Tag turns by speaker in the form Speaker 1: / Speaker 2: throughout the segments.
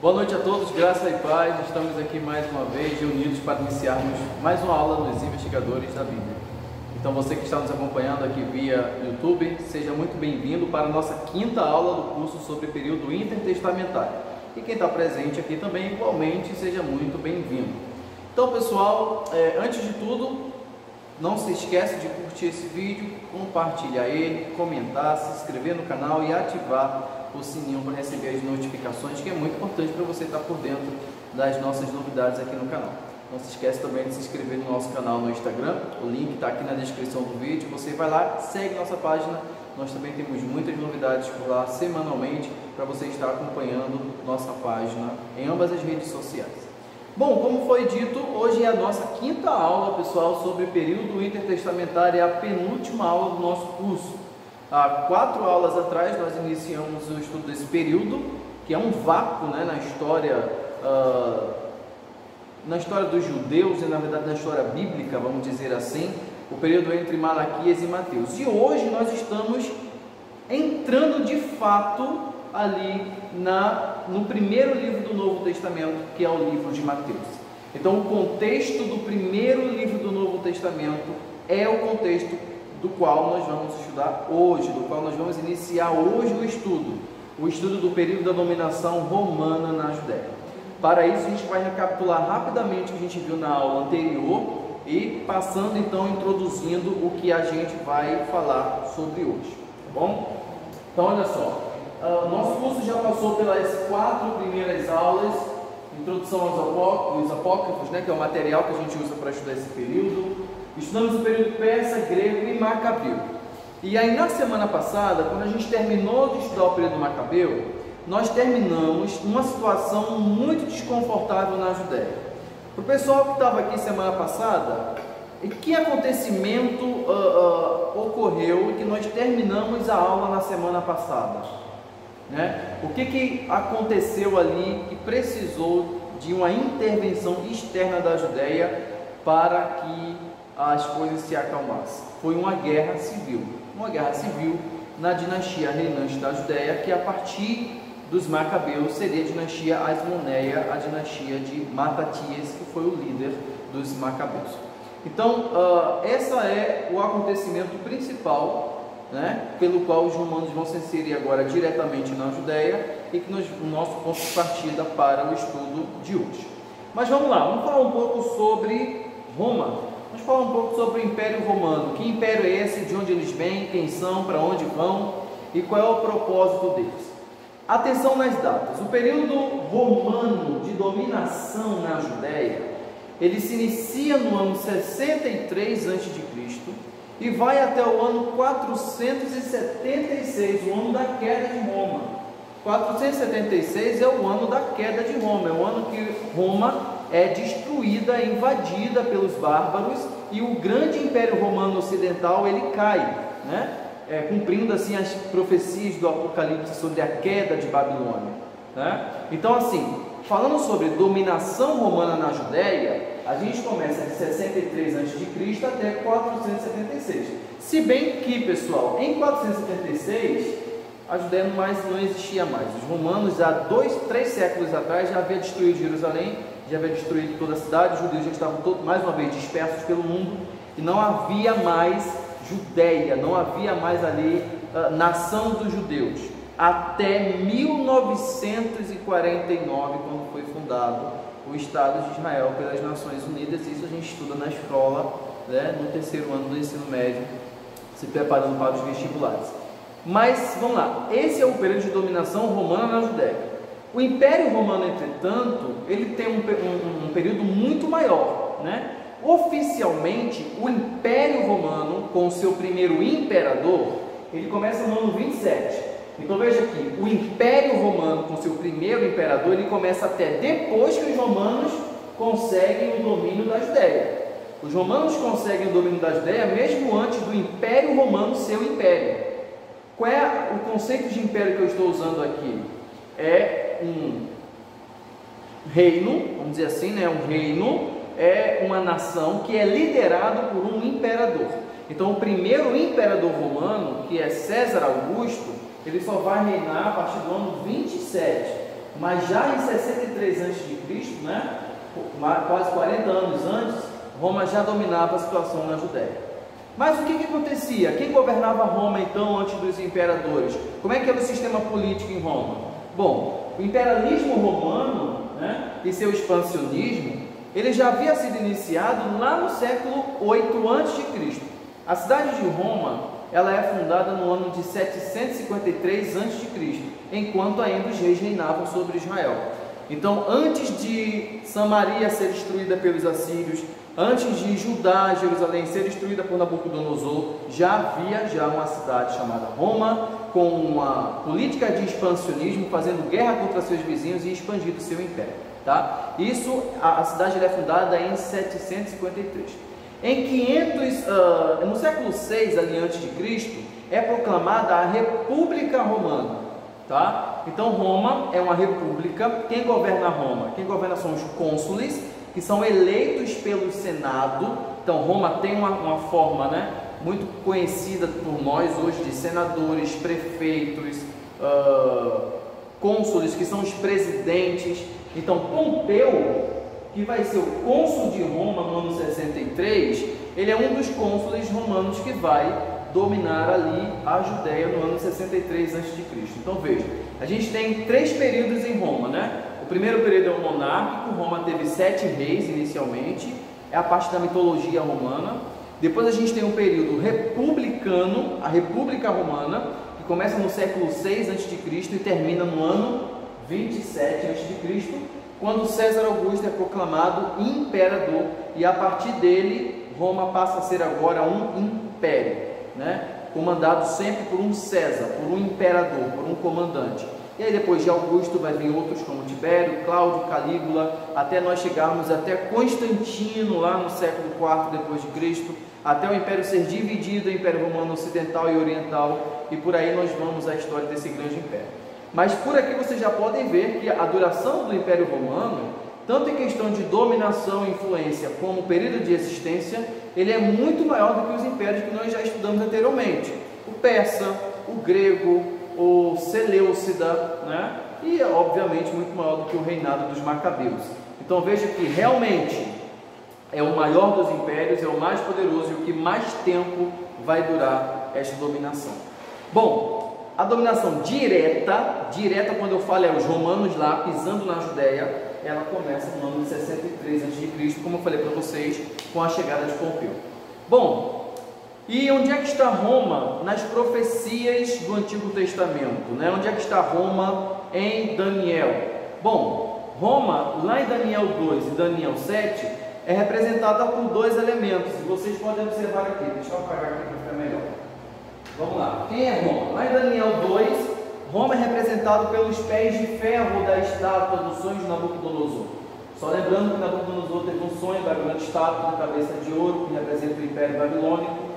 Speaker 1: Boa noite a todos, graça e paz. Estamos aqui mais uma vez reunidos para iniciarmos mais uma aula dos investigadores da Bíblia. Então você que está nos acompanhando aqui via YouTube, seja muito bem-vindo para a nossa quinta aula do curso sobre período intertestamentário. E quem está presente aqui também, igualmente, seja muito bem-vindo. Então pessoal, antes de tudo, não se esqueça de curtir esse vídeo, compartilhar ele, comentar, se inscrever no canal e ativar o sininho para receber as notificações, que é muito importante para você estar por dentro das nossas novidades aqui no canal. Não se esqueça também de se inscrever no nosso canal no Instagram, o link está aqui na descrição do vídeo, você vai lá, segue nossa página, nós também temos muitas novidades por lá semanalmente, para você estar acompanhando nossa página em ambas as redes sociais. Bom, como foi dito, hoje é a nossa quinta aula, pessoal, sobre período intertestamentário, é a penúltima aula do nosso curso. Há 4 aulas atrás nós iniciamos o estudo desse período, que é um vácuo, né, na história dos judeus e na verdade na história bíblica, vamos dizer assim, o período entre Malaquias e Mateus. E hoje nós estamos entrando de fato ali no primeiro livro do Novo Testamento, que é o livro de Mateus. Então o contexto do primeiro livro do Novo Testamento é o contexto do qual nós vamos estudar hoje, do qual nós vamos iniciar hoje o estudo do período da dominação romana na Judéia. Para isso a gente vai recapitular rapidamente o que a gente viu na aula anterior e passando então, introduzindo o que a gente vai falar sobre hoje, tá bom? Então olha só, nosso curso já passou pelas 4 primeiras aulas, introdução aos apócrifos, né, que é o material que a gente usa para estudar esse período. Estudamos o período persa, grego e macabeu. E aí na semana passada, quando a gente terminou de estudar o período macabeu, nós terminamos numa situação muito desconfortável na Judéia. Para o pessoal que estava aqui semana passada, que acontecimento ocorreu e que nós terminamos a aula na semana passada? Né? O que aconteceu ali que precisou de uma intervenção externa da Judéia para que as coisas se acalmassem? Foi uma guerra civil na dinastia reinante da Judéia, que a partir dos Macabeus seria a dinastia Asmoneia, a dinastia de Matatias, que foi o líder dos Macabeus. Então, esse é o acontecimento principal, né, pelo qual os romanos vão se inserir agora diretamente na Judéia e que o nosso ponto de partida para o estudo de hoje. Mas vamos lá, vamos falar um pouco sobre Roma. Vamos falar um pouco sobre o Império Romano. Que império é esse? De onde eles vêm? Quem são? Para onde vão? E qual é o propósito deles? Atenção nas datas. O período romano de dominação na Judéia, ele se inicia no ano 63 a.C. e vai até o ano 476, o ano da queda de Roma. 476 é o ano da queda de Roma, é o ano que Roma é destruída, invadida pelos bárbaros, e o grande Império Romano Ocidental ele cai, né? Cumprindo assim as profecias do Apocalipse sobre a queda de Babilônia, né? Então assim, falando sobre dominação romana na Judéia, a gente começa de 63 a.C. até 476. Se bem que, pessoal, em 476 a Judéia não existia mais. Os romanos, há 3 séculos atrás, já haviam destruído Jerusalém, já havia destruído toda a cidade, os judeus já estavam mais uma vez dispersos pelo mundo, e não havia mais Judéia, não havia mais ali nação dos judeus, até 1949, quando foi fundado o Estado de Israel pelas Nações Unidas. Isso a gente estuda na escola, né, no 3º ano do ensino médio, se preparando para os vestibulares. Mas vamos lá, esse é o período de dominação romana na Judéia. O Império Romano, entretanto, ele tem um período muito maior, né? Oficialmente, o Império Romano, com o seu primeiro imperador, ele começa no ano 27. Então veja aqui, o Império Romano, com seu primeiro imperador, ele começa até depois que os romanos conseguem o domínio da Judéia. Os romanos conseguem o domínio da Judéia mesmo antes do Império Romano ser o império. Qual é o conceito de império que eu estou usando aqui? É um reino, vamos dizer assim, né? Um reino é uma nação que é liderado por um imperador. Então o primeiro imperador romano, que é César Augusto, ele só vai reinar a partir do ano 27. mas já em 63 a.C., né, quase 40 anos antes, Roma já dominava a situação na Judéia. Mas o que acontecia? Quem governava Roma então antes dos imperadores? Como é que era o sistema político em Roma? Bom, o imperialismo romano, né, e seu expansionismo, ele já havia sido iniciado lá no século 8 a.C. A cidade de Roma, ela é fundada no ano de 753 a.C., enquanto ainda os reis reinavam sobre Israel. Então, antes de Samaria ser destruída pelos assírios, antes de Judá, Jerusalém, ser destruída por Nabucodonosor, já havia uma cidade chamada Roma, com uma política de expansionismo, fazendo guerra contra seus vizinhos e expandindo seu império. Tá? A cidade é fundada em 753. No século 6 ali antes de Cristo, é proclamada a República Romana. Tá? Então Roma é uma república. Quem governa Roma? Quem governa são os cônsules, que são eleitos pelo Senado. Então Roma tem uma forma, né, muito conhecida por nós hoje de senadores, prefeitos, cônsules, que são os presidentes. Então Pompeu, que vai ser o cônsul de Roma no ano 63, ele é um dos cônsules romanos que vai dominar ali a Judéia no ano 63 a.C. Então veja, a gente tem 3 períodos em Roma, né? O primeiro período é o monárquico. Roma teve 7 reis inicialmente, é a parte da mitologia romana. Depois a gente tem um período republicano, a República Romana, que começa no século 6 a.C. e termina no ano 27 a.C., quando César Augusto é proclamado imperador, e a partir dele Roma passa a ser agora um império, né? Comandado sempre por um César, por um imperador, por um comandante. E aí depois de Augusto vai vir outros como Tibério, Cláudio, Calígula, até nós chegarmos até Constantino lá no século IV depois de Cristo, até o império ser dividido em Império Romano Ocidental e Oriental, e por aí nós vamos à história desse grande império. Mas por aqui vocês já podem ver que a duração do Império Romano, tanto em questão de dominação e influência, como período de existência, ele é muito maior do que os impérios que nós já estudamos anteriormente. O persa, o grego, o seleucida, né? E obviamente muito maior do que o reinado dos macabeus. Então veja que realmente é o maior dos impérios, é o mais poderoso e o que mais tempo vai durar esta dominação. Bom, a dominação direta quando eu falo é os romanos lá pisando na Judéia, ela começa no ano de 63 a.C., como eu falei para vocês, com a chegada de Pompeu. Bom, e onde é que está Roma nas profecias do Antigo Testamento, né? Onde é que está Roma em Daniel? Bom, Roma, lá em Daniel 2 e Daniel 7, é representada por 2 elementos, e vocês podem observar aqui. Deixa eu apagar aqui para ficar melhor. Vamos lá, quem é Roma? Lá em Daniel 2, Roma é representado pelos pés de ferro da estátua do sonho de Nabucodonosor. Só lembrando que Nabucodonosor teve um sonho da grande estátua na cabeça de ouro, que representa o Império Babilônico,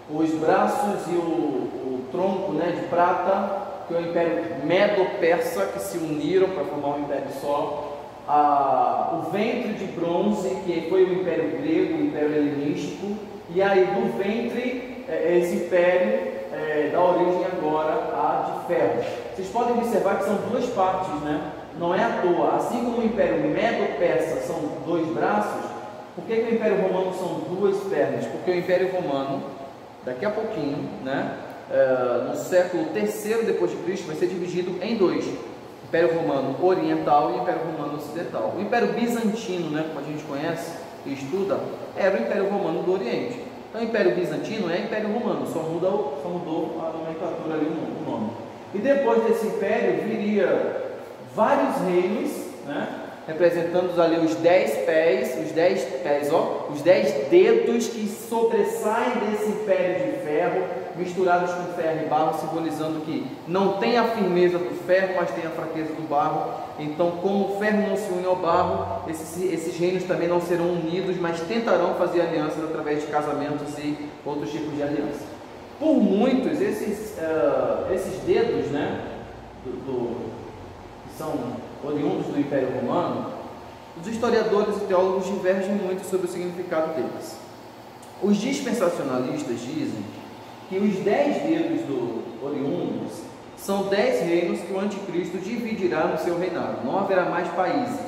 Speaker 1: os braços e o tronco, né, de prata, que é o Império Medo-Persa, que se uniram para formar um império só, o ventre de bronze, que foi o Império Grego, o Império Helenístico, e aí do ventre, esse império dá origem agora a de ferro. Vocês podem observar que são 2 partes, né? Não é à toa. Assim como o Império Medo-Persa são 2 braços, por que o Império Romano são 2 pernas? Porque o Império Romano, daqui a pouquinho, né, no século III depois de Cristo, vai ser dividido em 2. Império Romano Oriental e Império Romano Ocidental. O Império Bizantino, né, como a gente conhece e estuda, era o Império Romano do Oriente. Então, o Império Bizantino é Império Romano, só mudou a nomenclatura ali, o nome. E depois desse império viria vários reinos, né, representando ali os 10 pés, os 10 dedos que sobressaem desse império de ferro, misturados com ferro e barro, simbolizando que não tem a firmeza do ferro, mas tem a fraqueza do barro. Então, como o ferro não se une ao barro, esses reinos também não serão unidos, mas tentarão fazer alianças através de casamentos e outros tipos de alianças. Por muitos, esses dedos, né, que são oriundos do Império Romano, os historiadores e teólogos divergem muito sobre o significado deles. Os dispensacionalistas dizem que os 10 dedos oriundos São 10 reinos que o anticristo dividirá no seu reinado. Não haverá mais países.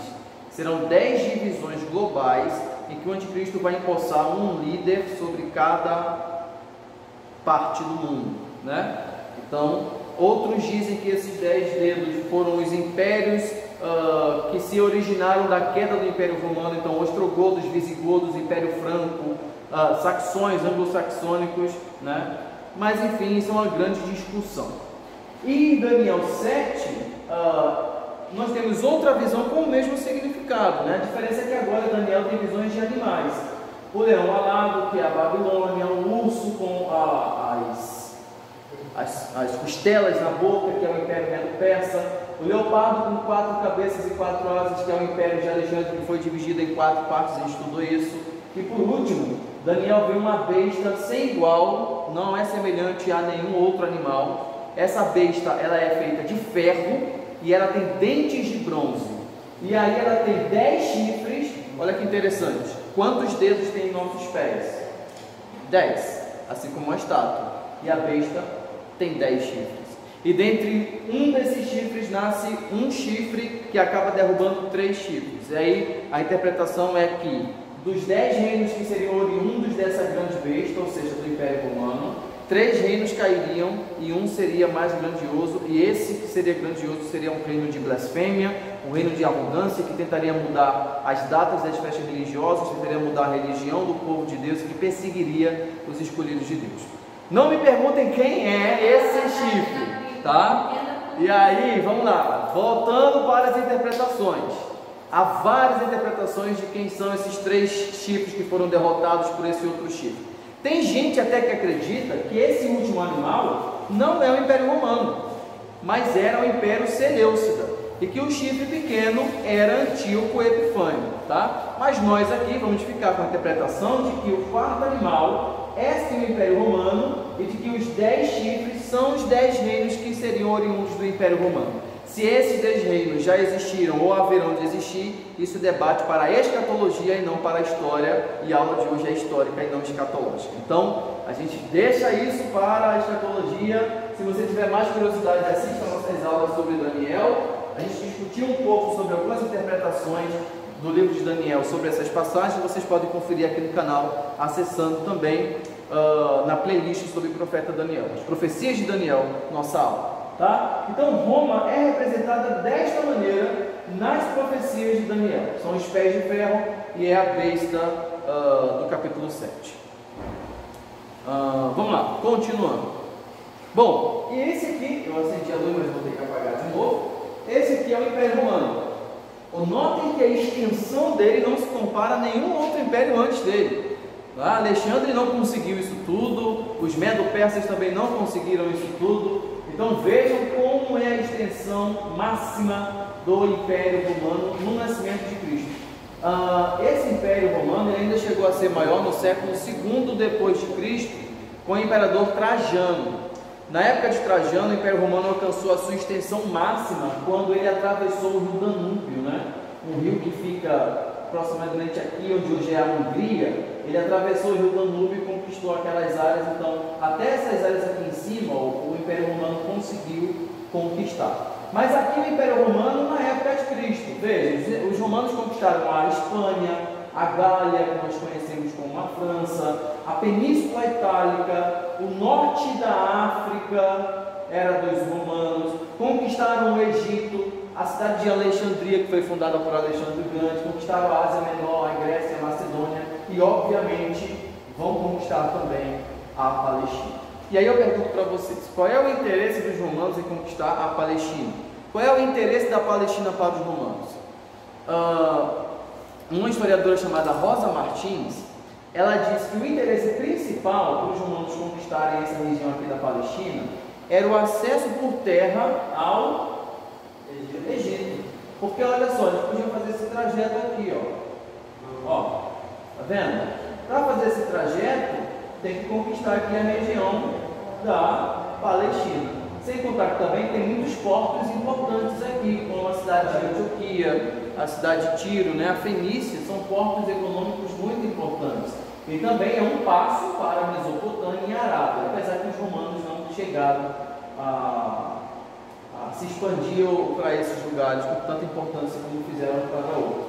Speaker 1: Serão 10 divisões globais em que o anticristo vai empossar um líder sobre cada parte do mundo, né? Então, outros dizem que esses 10 dedos foram os impérios que se originaram da queda do Império Romano. Então, ostrogodos, visigodos, Império Franco, saxões, anglo-saxônicos, né? Mas enfim, isso é uma grande discussão. E em Daniel 7, nós temos outra visão com o mesmo significado, né? A diferença é que agora Daniel tem visões de animais. O leão alado, que é a Babilônia, o urso com as costelas na boca, que é o Império Medo-Persa, o leopardo com 4 cabeças e 4 asas, que é o Império de Alexandre, que foi dividido em 4 partes, a gente estudou isso. E por último, Daniel vê uma besta sem igual, não é semelhante a nenhum outro animal. Essa besta, ela é feita de ferro e ela tem dentes de bronze. E aí ela tem 10 chifres. Olha que interessante. Quantos dedos tem em nossos pés? 10, assim como uma estátua. E a besta tem 10 chifres. E dentre um desses chifres nasce um chifre que acaba derrubando 3 chifres. E aí a interpretação é que dos 10 reinos que seriam oriundos dessa grande besta, ou seja, do Império Romano, 3 reinos cairiam e um seria mais grandioso, e esse que seria grandioso seria um reino de blasfêmia, um reino de arrogância, que tentaria mudar as datas das festas religiosas, tentaria mudar a religião do povo de Deus, que perseguiria os escolhidos de Deus. Não me perguntem quem é esse chifre, tá? E aí, vamos lá, voltando para as interpretações. Há várias interpretações de quem são esses 3 chifres que foram derrotados por esse outro chifre. Tem gente até que acredita que esse último animal não é o Império Romano, mas era o Império Seleucida, e que o chifre pequeno era Antíoco Epifânio, tá? Mas nós aqui vamos ficar com a interpretação de que o 4º animal é sim o Império Romano, e de que os 10 chifres são os 10 reinos que seriam oriundos do Império Romano. Se esses 10 reinos já existiram ou haverão de existir, isso debate para a escatologia e não para a história, e a aula de hoje é histórica e não escatológica. Então, a gente deixa isso para a escatologia. Se você tiver mais curiosidade, assista a nossas aulas sobre Daniel. A gente discutiu um pouco sobre algumas interpretações do livro de Daniel sobre essas passagens. Vocês podem conferir aqui no canal, acessando também na playlist sobre o profeta Daniel, as profecias de Daniel, nossa aula. Tá? Então Roma é representada desta maneira nas profecias de Daniel. São os pés de ferro e é a besta do capítulo 7. Vamos lá, continuando. Bom, e esse aqui, eu acendi a luz, mas vou ter que apagar de novo. Esse aqui é o Império Romano. Notem que a extensão dele não se compara a nenhum outro império antes dele. Alexandre não conseguiu isso tudo, os Medo-Persas também não conseguiram isso tudo. Então vejam como é a extensão máxima do Império Romano no nascimento de Cristo. Esse Império Romano ele ainda chegou a ser maior no século II depois de Cristo, com o imperador Trajano. Na época de Trajano, o Império Romano alcançou a sua extensão máxima quando ele atravessou o rio Danúbio, né? Um rio que fica aproximadamente aqui onde hoje é a Hungria. Ele atravessou o rio Danúbio e conquistou aquelas áreas. Então, até essas áreas aqui em cima, o Império Romano conseguiu conquistar. Mas aqui no Império Romano, na época de Cristo, veja, os romanos conquistaram a Espanha, a Gália, que nós conhecemos como a França, a Península Itálica, o norte da África era dos romanos, conquistaram o Egito, a cidade de Alexandria, que foi fundada por Alexandre o Grande, conquistaram a Ásia Menor, a Grécia, a Macedônia e, obviamente, vão conquistar também a Palestina. E aí eu pergunto para vocês, qual é o interesse dos romanos em conquistar a Palestina? Qual é o interesse da Palestina para os romanos? Uma historiadora chamada Rosa Martins, ela diz que o interesse principal para os romanos conquistarem essa região aqui da Palestina era o acesso por terra ao Egito. Porque olha só, eles podiam fazer esse trajeto aqui, ó. Tá vendo? Para fazer esse trajeto, tem que conquistar aqui a região da Palestina. Sem contar que também tem muitos portos importantes aqui, como a cidade de Antioquia, a cidade de Tiro, né? A Fenícia, são portos econômicos muito importantes. E também é um passo para a Mesopotâmia e a Arábia, apesar que os romanos não chegaram a a se expandir para esses lugares com tanta importância como fizeram para outros.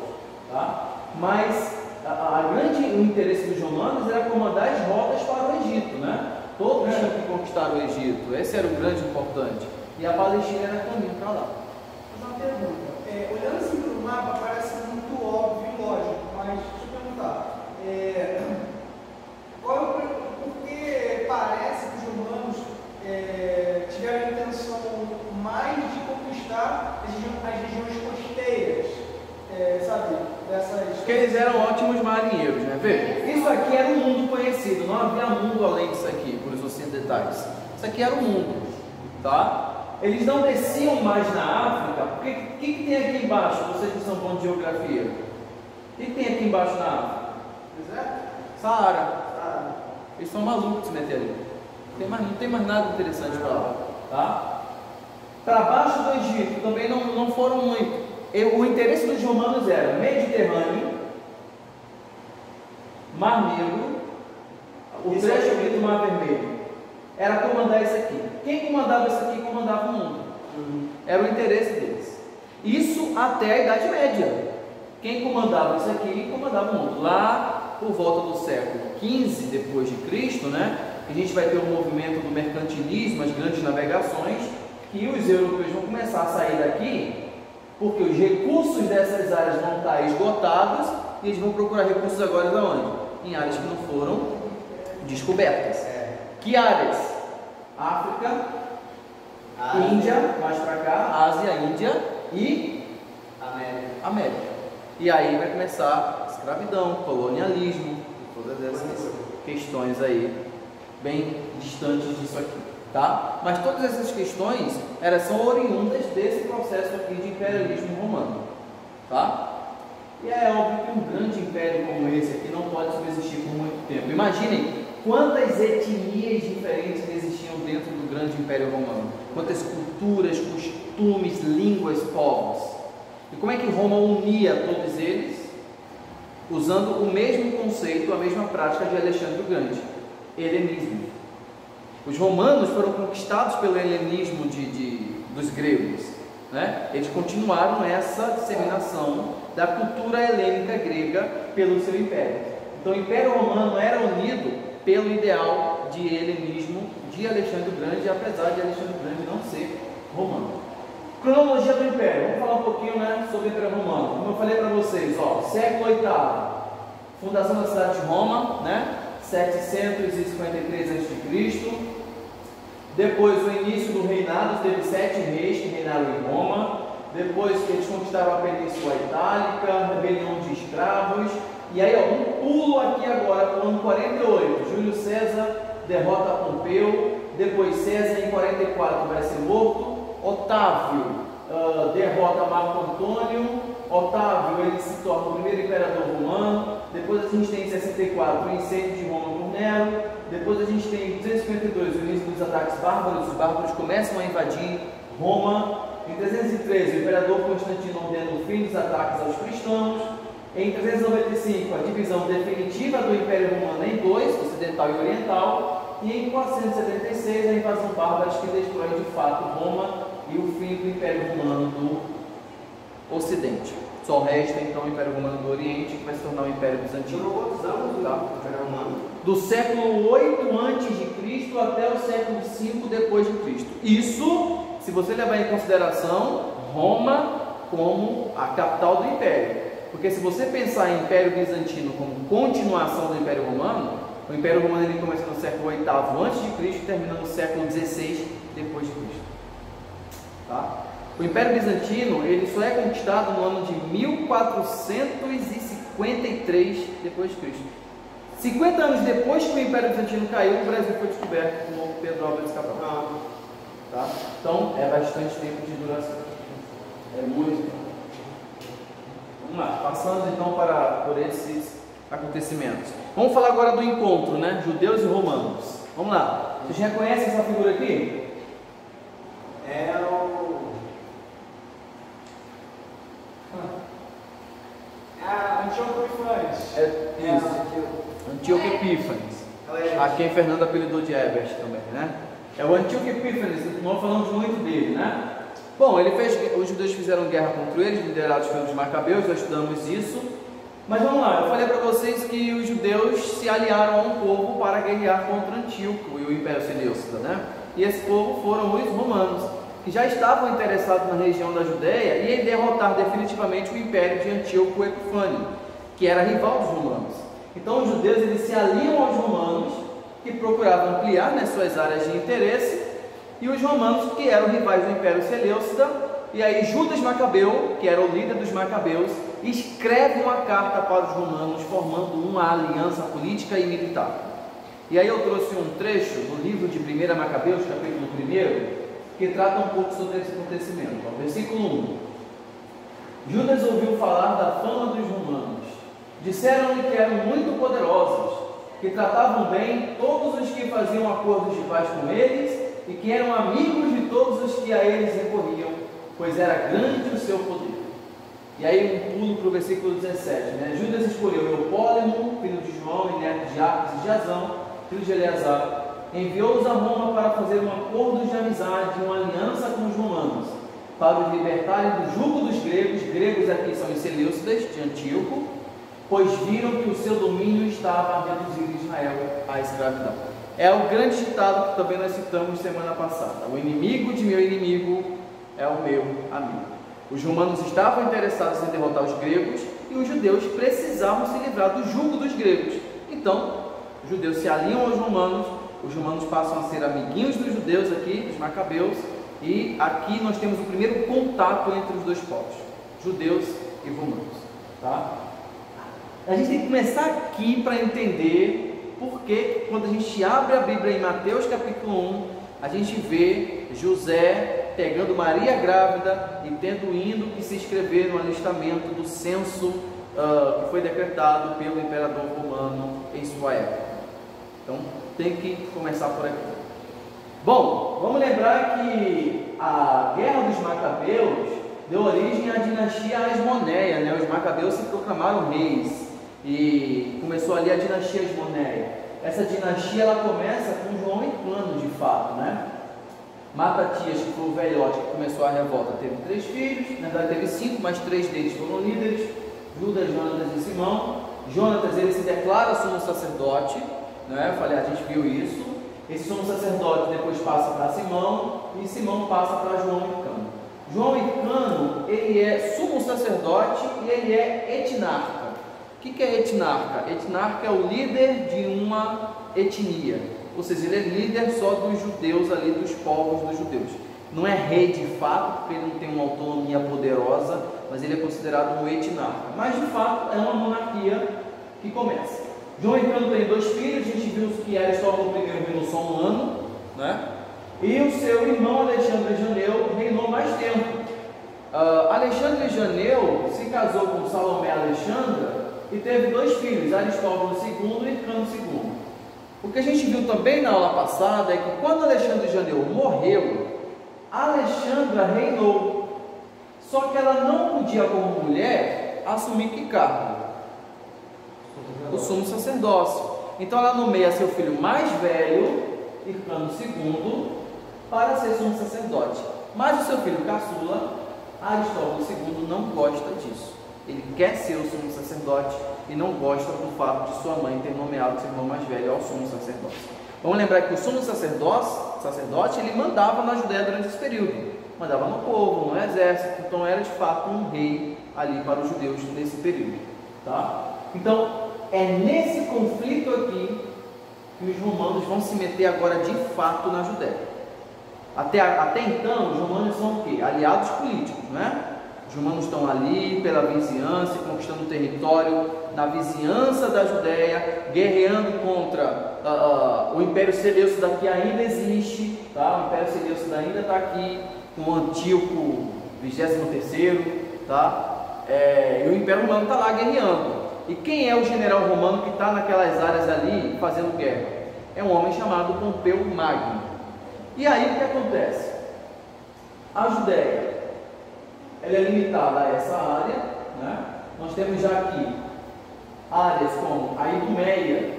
Speaker 1: Tá? Mas o interesse dos romanos era comandar as rotas para o Egito, né? Todos tinham que conquistar o Egito, esse era o grande importante. E a Palestina era caminho para lá.
Speaker 2: Mas uma pergunta, olhando assim para o mapa parece muito óbvio e lógico, mas deixa eu perguntar, porque parece que os romanos tiveram a intenção mais de conquistar as regiões costeiras, sabe, dessas...
Speaker 1: Porque eles eram ótimos marinheiros, né? Veja, isso aqui era um mundo conhecido, não havia mundo além disso aqui, por os ocidentais. Isso aqui era o mundo, tá? Eles não desciam mais na África, porque o que tem aqui embaixo? Vocês que são bons de geografia, o que tem aqui embaixo na África? Saara. Eles são malucos de se meter ali. Não tem mais nada interessante para lá, tá? Para baixo do Egito também não foram muito. O interesse dos romanos era Mediterrâneo, Mar Negro, o trecho aqui do Mar Vermelho. Era comandar isso aqui. Quem comandava isso aqui comandava o mundo. Era o interesse deles. Isso até a Idade Média. Quem comandava isso aqui comandava o mundo. Lá por volta do século XV depois de Cristo, né? A gente vai ter o movimento do mercantilismo, as grandes navegações, que os europeus vão começar a sair daqui, porque os recursos dessas áreas vão estar esgotados e eles vão procurar recursos agora de onde? Em áreas que não foram descobertas. Que áreas? África, Índia, mais para cá, Ásia, Índia e América. E aí vai começar a escravidão, colonialismo, todas essas questões aí bem distantes disso aqui, tá? Mas todas essas questões são oriundas desse processo aqui de imperialismo romano, tá? E é óbvio que um grande império como esse aqui não pode subsistir por muito tempo. Imaginem quantas etnias diferentes existiam dentro do grande império romano, quantas culturas, costumes, línguas, povos. E como é que Roma unia todos eles? Usando o mesmo conceito, a mesma prática de Alexandre o Grande, helenismo. Os romanos foram conquistados pelo helenismo dos gregos, né? Eles continuaram essa disseminação da cultura helênica grega pelo seu império. Então o Império Romano era unido pelo ideal de helenismo de Alexandre o Grande, apesar de Alexandre o Grande não ser romano. Cronologia do Império, vamos falar um pouquinho, né, sobre o Império Romano. Como eu falei para vocês, século VIII, fundação da cidade de Roma, né, 753 a.C. Depois o início do reinado, teve 7 reis que reinaram em Roma. Depois que eles conquistaram a Península Itálica, rebelião de escravos. E aí, um pulo aqui agora para o ano 48. Júlio César derrota Pompeu. Depois César em 44 vai ser morto. Otávio derrota Marco Antônio. Otávio ele se torna o primeiro imperador romano. Depois a gente tem em 64 o incêndio de Roma por Nero. Depois a gente tem em 252 o início dos ataques bárbaros. Os bárbaros começam a invadir Roma. Em 313 o imperador Constantino ordena o fim dos ataques aos cristãos. Em 395 a divisão definitiva do Império Romano em dois, ocidental e oriental. E em 476 a invasão bárbara que destrói de fato Roma e o fim do Império Romano do Ocidente. Só resta então o Império Romano do Oriente, que vai se tornar o Império Bizantino.
Speaker 2: Durou quantos anos o Império Romano?
Speaker 1: Do século 8 a.C. até o século 5 depois de Cristo. Isso, se você levar em consideração Roma como a capital do Império. Porque se você pensar em Império Bizantino como continuação do Império Romano, o Império Romano ele começa no século VIII a.C. e termina no século XVI depois de Cristo. Tá? O Império Bizantino ele só é conquistado no ano de 1453 depois de Cristo. 50 anos depois que o Império Bizantino caiu, o Brasil foi descoberto por Pedro Álvares Cabral. Tá? Então é bastante tempo de duração. É muito. Vamos lá, passando então por esses acontecimentos. Vamos falar agora do encontro, né? Judeus e romanos. Vamos lá. Vocês reconhecem essa figura aqui?
Speaker 2: É o... Antíoco Epífanes.
Speaker 1: Isso. Antíoco Epífanes. A quem Fernando apelidou de Ebert também, né? É o Antíoco Epífanes, nós falamos muito dele, né? Bom, os judeus fizeram guerra contra eles, liderados pelos macabeus, nós estudamos isso. Mas vamos lá, eu falei para vocês que os judeus se aliaram a um povo para guerrear contra Antíoco e o Império Seleucida, né? E esse povo foram os romanos, que já estavam interessados na região da Judéia e em derrotar definitivamente o império de Antíoco Epifânio, que era rival dos romanos. Então os judeus eles se aliam aos romanos, que procuravam ampliar, né, suas áreas de interesse, e os romanos, que eram rivais do Império Seleucida. E aí Judas Macabeu, que era o líder dos macabeus, escreve uma carta para os romanos, formando uma aliança política e militar. E aí eu trouxe um trecho do livro de 1 Macabeus, capítulo 1, que trata um pouco sobre esse acontecimento. Versículo 1. Judas ouviu falar da fama dos romanos. Disseram-lhe que eram muito poderosos, que tratavam bem todos os que faziam acordos de paz com eles e que eram amigos de todos os que a eles recorriam, pois era grande o seu poder. E aí um pulo para o versículo 17, né? Judas escolheu Eupólemo, filho de João, e neto de Arcos e de Azão, filho de Eleazar, enviou-os a Roma para fazer um acordo de amizade, uma aliança com os romanos, para os libertarem do jugo dos gregos. Gregos aqui são os Seleucidas de Antíoco, pois viram que o seu domínio estava a reduzir Israel à escravidão. É o grande ditado que também nós citamos semana passada: o inimigo de meu inimigo é o meu amigo. Os romanos estavam interessados em derrotar os gregos e os judeus precisavam se livrar do jugo dos gregos. Então, os judeus se aliam aos romanos, os romanos passam a ser amiguinhos dos judeus aqui, dos macabeus, e aqui nós temos o primeiro contato entre os dois povos, judeus e romanos. Tá? A gente tem que começar aqui para entender porque quando a gente abre a Bíblia em Mateus capítulo 1, a gente vê José pegando Maria grávida e tendo indo que se inscrever no alistamento do censo que foi decretado pelo imperador romano em sua época. Então tem que começar por aqui. Bom, vamos lembrar que a Guerra dos Macabeus deu origem à dinastia Asmoneia, né? Os macabeus se proclamaram reis e começou ali a dinastia Asmoneia. Essa dinastia ela começa com João Hircano, de fato, né? Matatias, que foi o velhote que começou a revolta, teve 3 filhos, na verdade teve 5, mas 3 deles foram líderes: Judas, Jonatas e Simão. Jonatas ele se declara sumo sacerdote, né? Eu falei, a gente viu isso. Esse sumo sacerdote depois passa para Simão e Simão passa para João Hircano. João Hircano ele é sumo sacerdote e ele é etnarca. O que é etnarca? Etnarca é o líder de uma etnia, ou seja, ele é líder só dos judeus ali, dos povos dos judeus. Não é rei de fato, porque ele não tem uma autonomia poderosa, mas ele é considerado um etnarca. Mas de fato é uma monarquia que começa. João Hircano tem 2 filhos, a gente viu que Aristóbulo I reinou só 1 ano, né? E o seu irmão Alexandre Janeu reinou mais tempo. Alexandre Janeu se casou com Salomé Alexandra e teve 2 filhos, Aristóbulo II e Hircano II. O que a gente viu também na aula passada é que quando Alexandre Janeu morreu, Alexandra reinou, só que ela não podia, como mulher, assumir que cargo? O sumo sacerdócio. Então ela nomeia seu filho mais velho, Hircano II, para ser sumo sacerdote. Mas o seu filho caçula, Aristóbulo II, não gosta disso. Ele quer ser o sumo sacerdote e não gosta do fato de sua mãe ter nomeado seu irmão mais velho ao sumo sacerdócio. Vamos lembrar que o sumo sacerdote ele mandava na Judéia durante esse período, mandava no povo, no exército, então era de fato um rei ali para os judeus nesse período, tá? Então é nesse conflito aqui que os romanos vão se meter agora de fato na Judéia. Até então os romanos são o quê? Aliados políticos, né? Os romanos estão ali pela vizinhança, conquistando território na vizinhança da Judéia, guerreando contra o Império Seleucida, que ainda existe, tá? O Império Seleucida ainda está aqui, com o Antíoco 23º, tá? E o Império Romano está lá guerreando. E quem é o general romano que está naquelas áreas ali fazendo guerra? É um homem chamado Pompeu Magno. E aí o que acontece? A Judéia ela é limitada a essa área, né? Nós temos já aqui áreas como a Idumeia,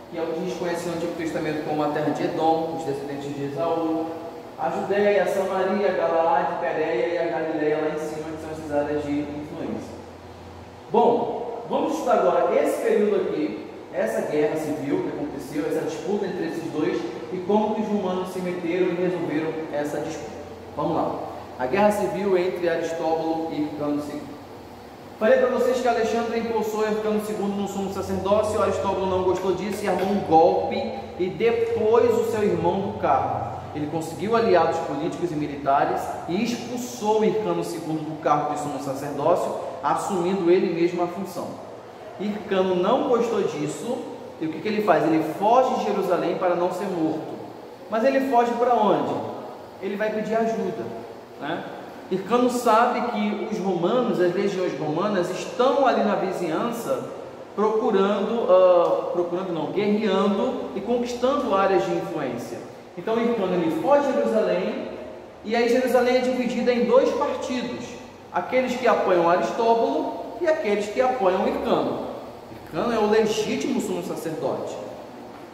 Speaker 1: que é o que a gente conhece no Antigo Testamento como a terra de Edom, os descendentes de Esaú, a Judéia, a Samaria, a Galaade, Pérea e a Galileia lá em cima, que são essas áreas de influência. Bom, vamos estudar agora esse período aqui, essa guerra civil que aconteceu, essa disputa entre esses dois e como que os romanos se meteram e resolveram essa disputa. Vamos lá. A guerra civil entre Aristóbulo e Hircano II. Falei para vocês que Alexandre impulsou Hircano II no sumo sacerdócio. Aristóbulo não gostou disso e armou um golpe e depôs o seu irmão do cargo. Ele conseguiu aliados políticos e militares e expulsou Hircano II do cargo de sumo sacerdócio, assumindo ele mesmo a função. Hircano não gostou disso e o que ele faz? Ele foge de Jerusalém para não ser morto. Mas ele foge para onde? Ele vai pedir ajuda, né? Hircano sabe que os romanos, as legiões romanas, estão ali na vizinhança guerreando e conquistando áreas de influência. Então Hircano ele foge de Jerusalém e aí Jerusalém é dividida em dois partidos, aqueles que apoiam Aristóbulo e aqueles que apoiam Hircano. Hircano é o legítimo sumo sacerdote,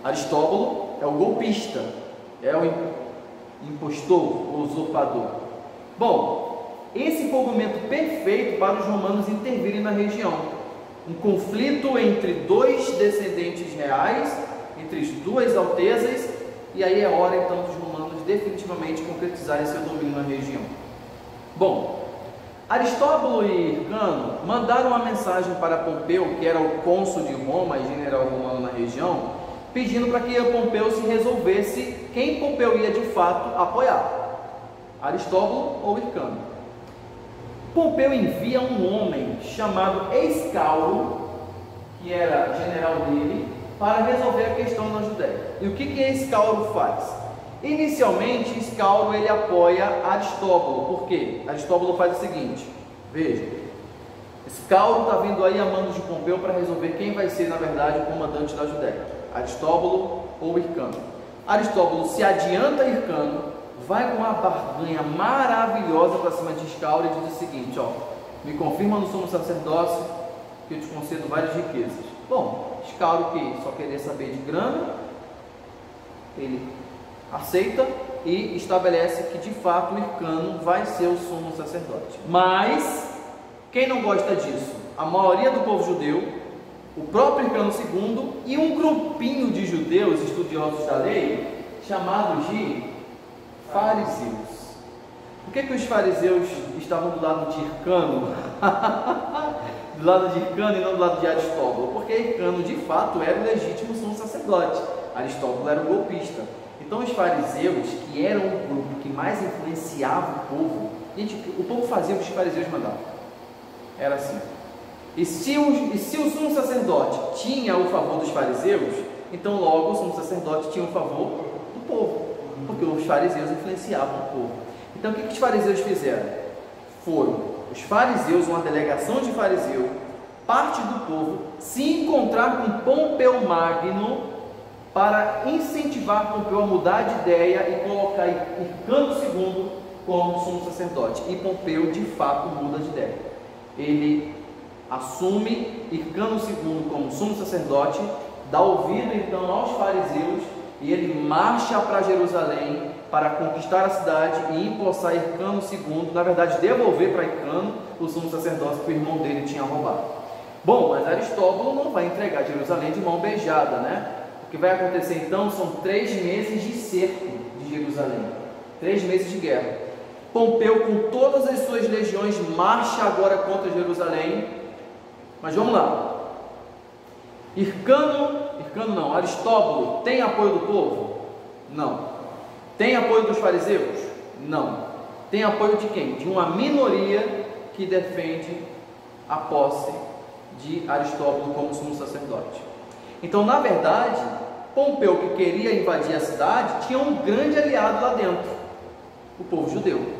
Speaker 1: Aristóbulo é o golpista, é o impostor, o usurpador. Bom, esse foi o momento perfeito para os romanos intervirem na região. Um conflito entre dois descendentes reais, entre as duas altezas, e aí é hora então dos romanos definitivamente concretizarem seu domínio na região. Bom, Aristóbulo e Hircano mandaram uma mensagem para Pompeu, que era o cônsul de Roma e general romano na região, pedindo para que Pompeu se resolvesse quem Pompeu ia de fato apoiar, Aristóbulo ou Hircano. Pompeu envia um homem chamado Escauro, que era general dele, para resolver a questão na Judéia. E o que Escauro faz? Inicialmente, Escauro ele apoia Aristóbulo. Por quê? Aristóbulo faz o seguinte, veja, Escauro está vindo aí a mando de Pompeu para resolver quem vai ser, na verdade, o comandante da Judéia, Aristóbulo ou Hircano. Aristóbulo se adianta a Hircano, vai com uma barganha maravilhosa para cima de Escauro e diz o seguinte, ó, me confirma no sumo sacerdócio que eu te concedo várias riquezas. Bom, Escauro, que só queria saber de grana, ele aceita e estabelece que de fato o Hircano vai ser o sumo sacerdote. Mas quem não gosta disso? A maioria do povo judeu, o próprio Hircano II e um grupinho de judeus estudiosos da lei chamados de fariseus. Por que os fariseus estavam do lado de Hircano? Do lado de Hircano e não do lado de Aristóbulo? Porque Hircano de fato era o legítimo sumo sacerdote, Aristóbulo era o golpista. Então os fariseus, que eram o grupo que mais influenciava o povo, gente, o povo fazia o que os fariseus mandavam, era assim. E se o sumo sacerdote tinha o favor dos fariseus, então logo o sumo sacerdote tinha o favor do povo, porque os fariseus influenciavam o povo. Então o que os fariseus fizeram? Foram os fariseus, uma delegação de fariseu, parte do povo, se encontrar com Pompeu Magno para incentivar Pompeu a mudar de ideia e colocar Hircano II como sumo sacerdote. E Pompeu de fato muda de ideia. Ele assume Hircano II como sumo sacerdote, dá ouvido então aos fariseus e ele marcha para Jerusalém para conquistar a cidade e empossar Hircano II, na verdade devolver para Hircano o sumo sacerdócio que o irmão dele tinha roubado. Bom, mas Aristóbulo não vai entregar Jerusalém de mão beijada, né? O que vai acontecer então são 3 meses de cerco de Jerusalém, 3 meses de guerra. Pompeu, com todas as suas legiões, marcha agora contra Jerusalém. Mas vamos lá. Aristóbulo tem apoio do povo? Não. Tem apoio dos fariseus? Não. Tem apoio de quem? De uma minoria que defende a posse de Aristóbulo como sumo sacerdote. Então, na verdade, Pompeu, que queria invadir a cidade, tinha um grande aliado lá dentro, o povo judeu,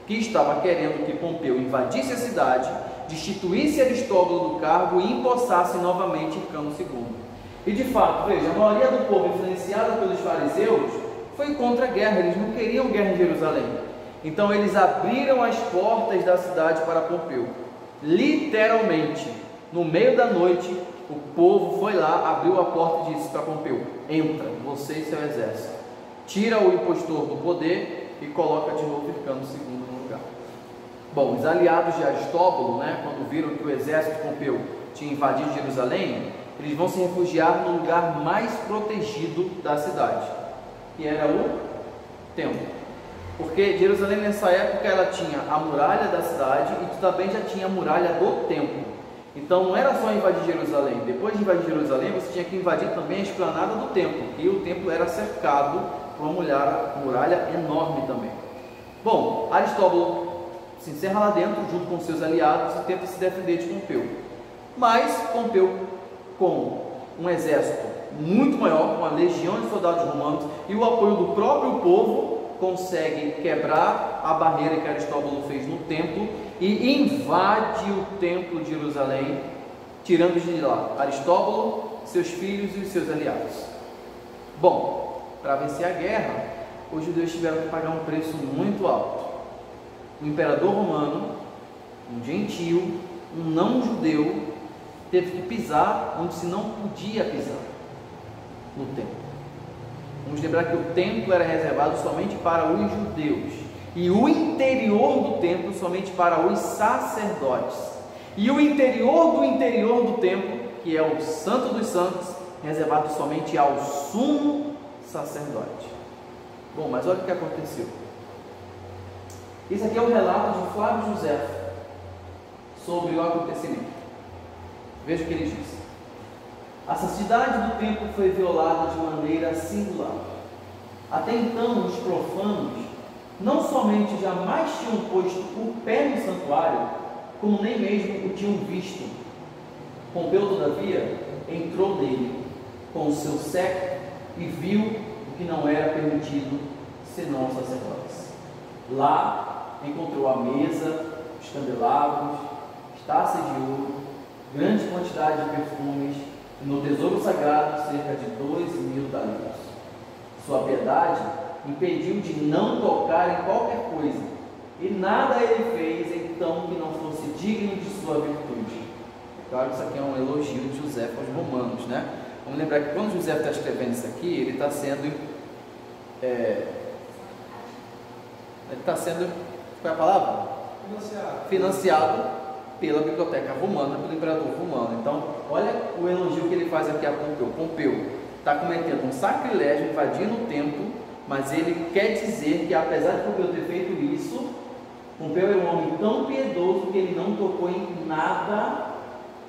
Speaker 1: que estava querendo que Pompeu invadisse a cidade, destituísse Aristóbulo do cargo e empossasse novamente Hircano II. E de fato, veja, a maioria do povo influenciada pelos fariseus foi contra a guerra, eles não queriam guerra em Jerusalém. Então eles abriram as portas da cidade para Pompeu, literalmente, no meio da noite. O povo foi lá, abriu a porta e disse para Pompeu: entra, você e seu exército, tira o impostor do poder e coloca de novo Hircano II no lugar. Bom, os aliados de Aristóbulo, né, quando viram que o exército de Pompeu tinha invadido Jerusalém, eles vão se refugiar no lugar mais protegido da cidade, que era o templo. Porque Jerusalém nessa época ela tinha a muralha da cidade e também já tinha a muralha do templo. Então não era só invadir Jerusalém, depois de invadir Jerusalém você tinha que invadir também a esplanada do templo, e o templo era cercado por uma muralha enorme também. Bom, Aristóbulo se encerra lá dentro junto com seus aliados e tenta se defender de Pompeu. Mas Pompeu, com um exército muito maior, com uma legião de soldados romanos e o apoio do próprio povo, consegue quebrar a barreira que Aristóbulo fez no templo e invade o templo de Jerusalém, tirando de lá Aristóbulo, seus filhos e os seus aliados. Bom, para vencer a guerra, os judeus tiveram que pagar um preço muito alto. O imperador romano, um gentio, um não judeu, teve que pisar onde se não podia pisar, no templo. Vamos lembrar que o templo era reservado somente para os judeus e o interior do templo somente para os sacerdotes, e o interior do templo, que é o Santo dos Santos, reservado somente ao sumo sacerdote. Bom, mas olha o que aconteceu. Esse aqui é o relato de Flávio José sobre o acontecimento. Veja o que ele diz. A santidade do templo foi violada de maneira singular. Até então, os profanos não somente jamais tinham posto o pé no santuário, como nem mesmo o tinham visto. Pompeu, todavia, entrou nele com o seu séquito e viu o que não era permitido, senão aos sacerdotes. Lá encontrou a mesa, os candelabros, as taças de ouro, grande quantidade de perfumes, e no tesouro sagrado cerca de 2.000 talentos. Sua piedade impediu de não tocar em qualquer coisa, e nada ele fez então que não fosse digno de sua virtude. Claro que isso aqui é um elogio de José aos romanos, né? Vamos lembrar que quando José está escrevendo isso aqui, ele está sendo qual é a palavra? Financiado pela biblioteca romana, pelo imperador romano. Então, olha o elogio que ele faz aqui a Pompeu. Pompeu está cometendo um sacrilégio, invadindo o templo, mas ele quer dizer que, apesar de Pompeu ter feito isso, Pompeu é um homem tão piedoso que ele não tocou em nada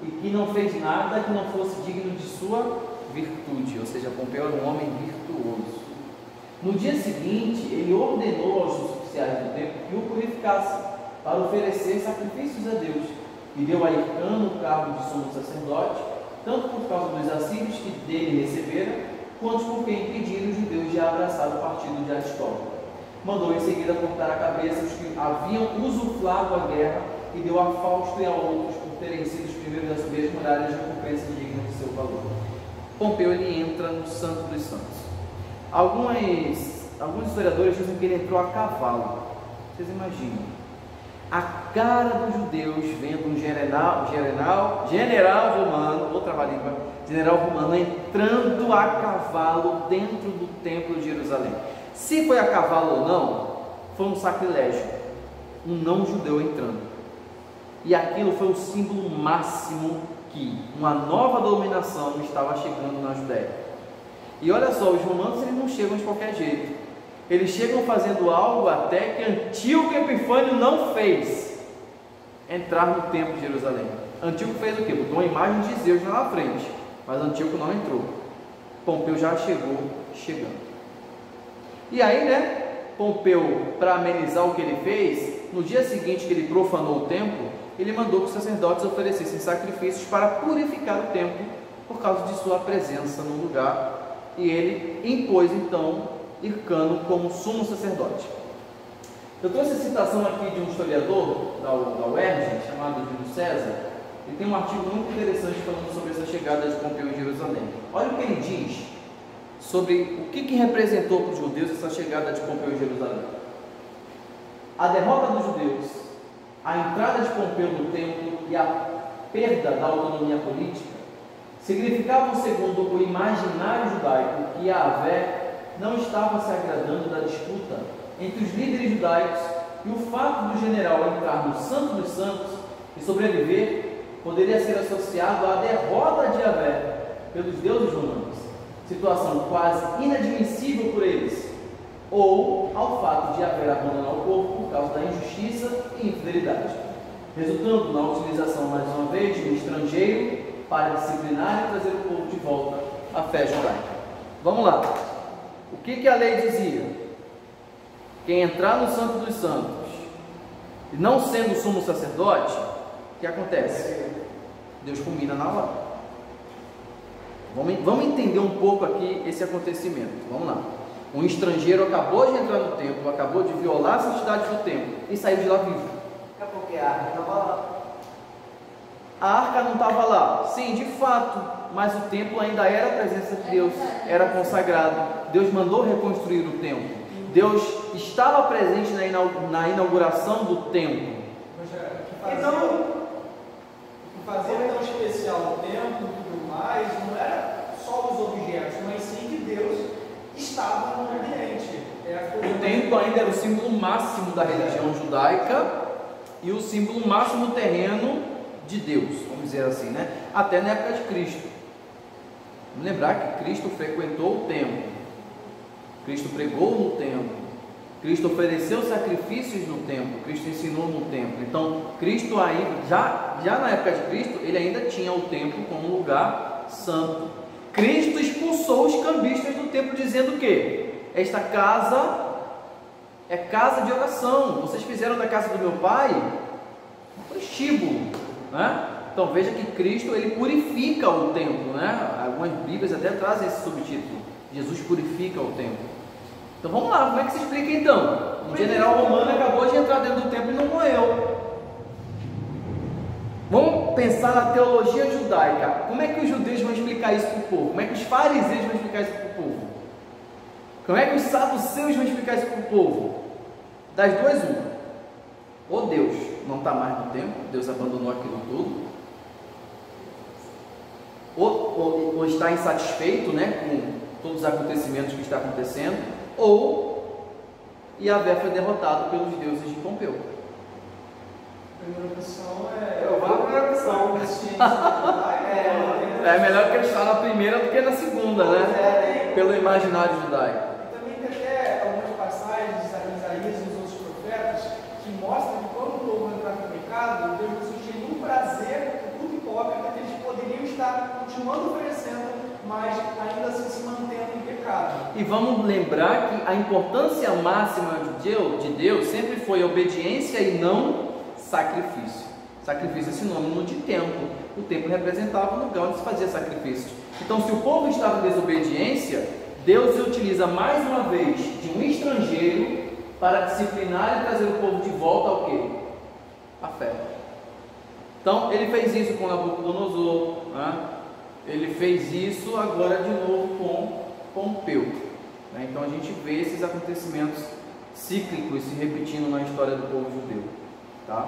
Speaker 1: e que não fez nada que não fosse digno de sua virtude. Ou seja, Pompeu era um homem virtuoso. No dia seguinte, ele ordenou aos oficiais do templo que o purificassem para oferecer sacrifícios a Deus, e deu a Hircano o cargo de sumo sacerdote, tanto por causa dos assírios que dele receberam, quanto porque impediram os judeus de abraçar o partido de Aristóbulo. Mandou em seguida cortar a cabeça os que haviam usufruado a guerra, e deu a Fausto e a outros, por terem sido os primeiros das suas muralhas, recompensa digna de seu valor. Pompeu ele entra no Santo dos Santos. Alguns historiadores dizem que ele entrou a cavalo. Vocês imaginam? A cara dos judeus vendo um general romano entrando a cavalo dentro do templo de Jerusalém. Se foi a cavalo ou não, foi um sacrilégio, um não judeu entrando. E aquilo foi o símbolo máximo que uma nova dominação estava chegando na Judéia. E olha só, os romanos eles não chegam de qualquer jeito. Eles chegam fazendo algo até que Antíoco Epifânio não fez: entrar no templo de Jerusalém. Antíoco fez o quê? Botou uma imagem de Zeus lá na frente, mas Antíoco não entrou. Pompeu já chegando. E aí, né, Pompeu, para amenizar o que ele fez, no dia seguinte que ele profanou o templo, ele mandou que os sacerdotes oferecessem sacrifícios para purificar o templo por causa de sua presença no lugar, e ele impôs então Hircano como sumo sacerdote. Eu trouxe a citação aqui de um historiador da UERJ, chamado Júlio César, e tem um artigo muito interessante falando sobre essa chegada de Pompeu em Jerusalém. Olha o que ele diz sobre o que representou para os judeus essa chegada de Pompeu em Jerusalém. A derrota dos judeus, a entrada de Pompeu no templo e a perda da autonomia política significavam, segundo o imaginário judaico, que Yahvé não estava se agradando da disputa entre os líderes judaicos, e o fato do general entrar no Santo dos Santos e sobreviver poderia ser associado à derrota de Javé pelos deuses romanos, situação quase inadmissível por eles, ou ao fato de Javé abandonar o povo por causa da injustiça e infidelidade, resultando na utilização mais uma vez de um estrangeiro para disciplinar e trazer o povo de volta à fé judaica. Vamos lá. O que a lei dizia? Quem entrar no Santo dos Santos e não sendo sumo sacerdote, o que acontece? Deus culmina na hora. Vamos entender um pouco aqui esse acontecimento. Vamos lá. Um estrangeiro acabou de entrar no templo, acabou de violar a santidade do templo e saiu de lá vivo.
Speaker 3: É porque a arca estava lá.
Speaker 1: A arca não estava lá, sim, de fato, mas o templo ainda era a presença de Deus, era consagrado. Deus mandou reconstruir o templo. Deus estava presente na inauguração do templo.
Speaker 2: Então, o que fazia tão especial o templo e tudo mais, não era só os objetos, mas sim que Deus estava no ambiente.
Speaker 1: O templo ainda era o símbolo máximo da religião judaica e o símbolo máximo terreno de Deus, vamos dizer assim, né? Até na época de Cristo. Vamos lembrar que Cristo frequentou o templo, Cristo pregou no templo, Cristo ofereceu sacrifícios no templo, Cristo ensinou no templo. Então, Cristo ainda, já na época de Cristo, ele ainda tinha o templo como lugar santo. Cristo expulsou os cambistas do templo, dizendo o quê? Esta casa é casa de oração. Vocês fizeram da casa do meu pai um prostíbulo, né? Então veja que Cristo, ele purifica o templo, né? Algumas Bíblias até trazem esse subtítulo: Jesus purifica o templo. Então vamos lá, como é que se explica então? Um general romano acabou de entrar dentro do templo e não morreu. Vamos pensar na teologia judaica. Como é que os judeus vão explicar isso para o povo? Como é que os fariseus vão explicar isso para o povo? Como é que os saduceus vão explicar isso para o povo? Das duas, uma. Ou Deus não está mais no templo, Deus abandonou aquilo tudo, ou está insatisfeito, né, com todos os acontecimentos que está acontecendo, ou Yahvé foi derrotado pelos deuses de Pompeu.
Speaker 2: A primeira opção é.
Speaker 3: Eu vou na primeira opção.
Speaker 1: É melhor acreditar na primeira do que na segunda, né? Pelo imaginário judaico.
Speaker 2: E também tem até algumas passagens de Isaías e dos outros profetas que mostram que quando o povo entrar no pecado, Deus não sentia nenhum prazer, tudo hipócrita, que eles poderiam estar continuando oferecendo, mas ainda assim se mantendo em pecado.
Speaker 1: E vamos lembrar que a importância máxima de Deus sempre foi obediência e não sacrifício. Sacrifício é sinônimo de templo. O templo representava o lugar onde se fazia sacrifício. Então, se o povo estava em desobediência, Deus utiliza mais uma vez de um estrangeiro para disciplinar e trazer o povo de volta ao quê? A fé. Então, ele fez isso com Nabucodonosor, né? Ele fez isso agora de novo com Pompeu, né? Então, a gente vê esses acontecimentos cíclicos se repetindo na história do povo judeu. Tá?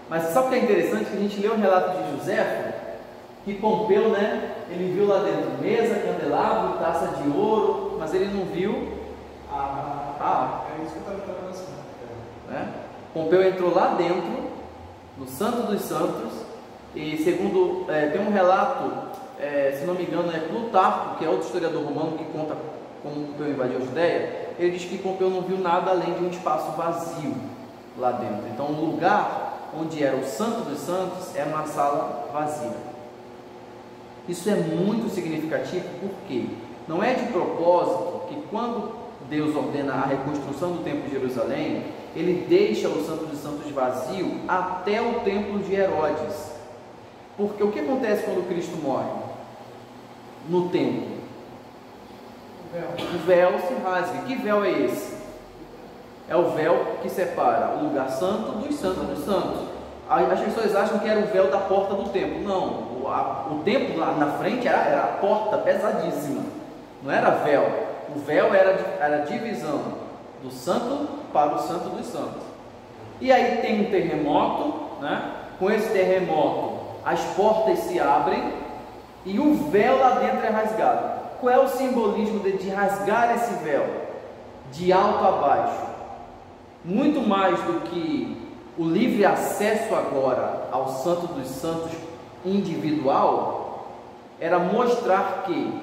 Speaker 1: Mas sabe o que é interessante? Que a gente lê o relato de Joséfo, que Pompeu, né, ele viu lá dentro mesa, candelabro, taça de ouro, mas ele não viu
Speaker 2: É isso que eu estava pensando.
Speaker 1: né? Pompeu entrou lá dentro, no Santo dos Santos, e segundo, tem um relato, se não me engano é Plutarco, que é outro historiador romano que conta como Pompeu invadiu a Judéia. Ele diz que Pompeu não viu nada além de um espaço vazio lá dentro. Então o lugar onde era o Santo dos Santos era uma sala vazia. Isso é muito significativo, porque não é de propósito que quando Deus ordena a reconstrução do templo de Jerusalém, ele deixa o Santo dos Santos vazio até o templo de Herodes. Porque o que acontece quando Cristo morre? No templo, o véu se rasga. Que véu é esse? É o véu que separa o lugar santo dos santos dos santos. As pessoas acham que era o véu da porta do templo. Não, o templo lá na frente era a porta pesadíssima, não era véu. O véu era a divisão do santo para o santo dos santos. E aí tem um terremoto, né? Com esse terremoto as portas se abrem e o véu lá dentro é rasgado. Qual é o simbolismo de rasgar esse véu? de alto a baixo, muito mais do que o livre acesso agora ao Santo dos Santos individual, era mostrar que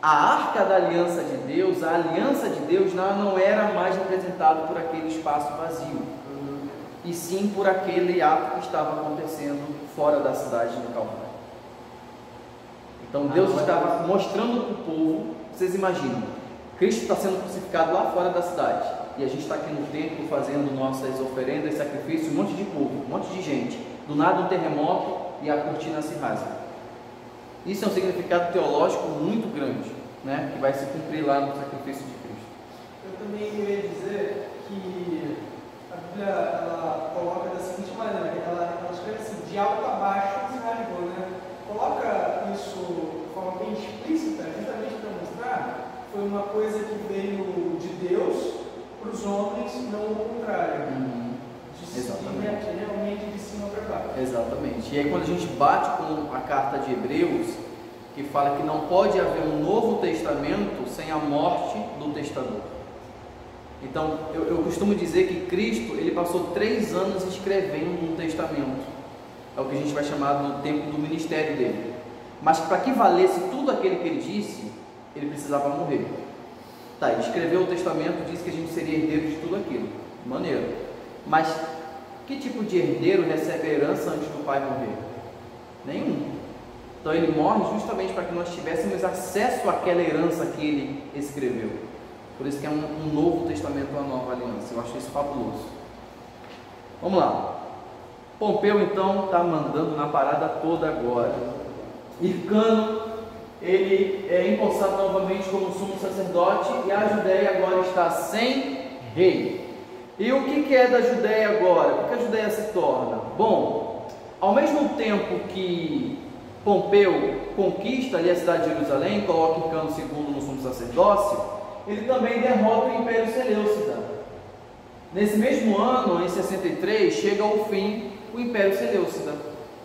Speaker 1: a arca da aliança de Deus, a aliança de Deus, não era mais representada por aquele espaço vazio, e sim por aquele ato que estava acontecendo fora da cidade no Calvário. Então Deus estava mostrando para o povo. Vocês imaginam, Cristo está sendo crucificado lá fora da cidade, e a gente está aqui no templo fazendo nossas oferendas, sacrifícios, um monte de povo, um monte de gente, do nada um terremoto e a cortina se rasga. Isso é um significado teológico muito grande, né, que vai se cumprir lá no sacrifício de Cristo.
Speaker 2: Eu também ia dizer que a Bíblia ela coloca da seguinte maneira, ela escreve assim, de alto a baixo se rasgou, né? Coloca isso de forma bem explícita, justamente para mostrar que foi uma coisa que veio de Deus para os homens, não o contrário.
Speaker 1: Exatamente.
Speaker 2: Realmente de cima para baixo.
Speaker 1: Exatamente. E aí quando a gente bate com a carta de Hebreus, que fala que não pode haver um novo testamento sem a morte do testador. Então, eu costumo dizer que Cristo, ele passou 3 anos escrevendo um testamento. É o que a gente vai chamar do tempo do ministério dele. Mas para que valesse tudo aquilo que ele disse, ele precisava morrer. Tá, ele escreveu o testamento, disse que a gente seria herdeiro de tudo aquilo. Maneiro. Mas que tipo de herdeiro recebe a herança antes do pai morrer? Nenhum. Então ele morre justamente para que nós tivéssemos acesso àquela herança que ele escreveu. Por isso que é um novo testamento, uma nova aliança. Eu acho isso fabuloso. Vamos lá. Pompeu então está mandando na parada toda agora. Hircano, ele é empossado novamente como sumo sacerdote, e a Judéia agora está sem rei. E o que é da Judéia agora? O que a Judéia se torna? Bom, ao mesmo tempo que Pompeu conquista ali a cidade de Jerusalém, coloca Hircano II no sumo sacerdócio, ele também derrota o Império Seleucida. Nesse mesmo ano, em 63, chega ao fim o Império Seleucida,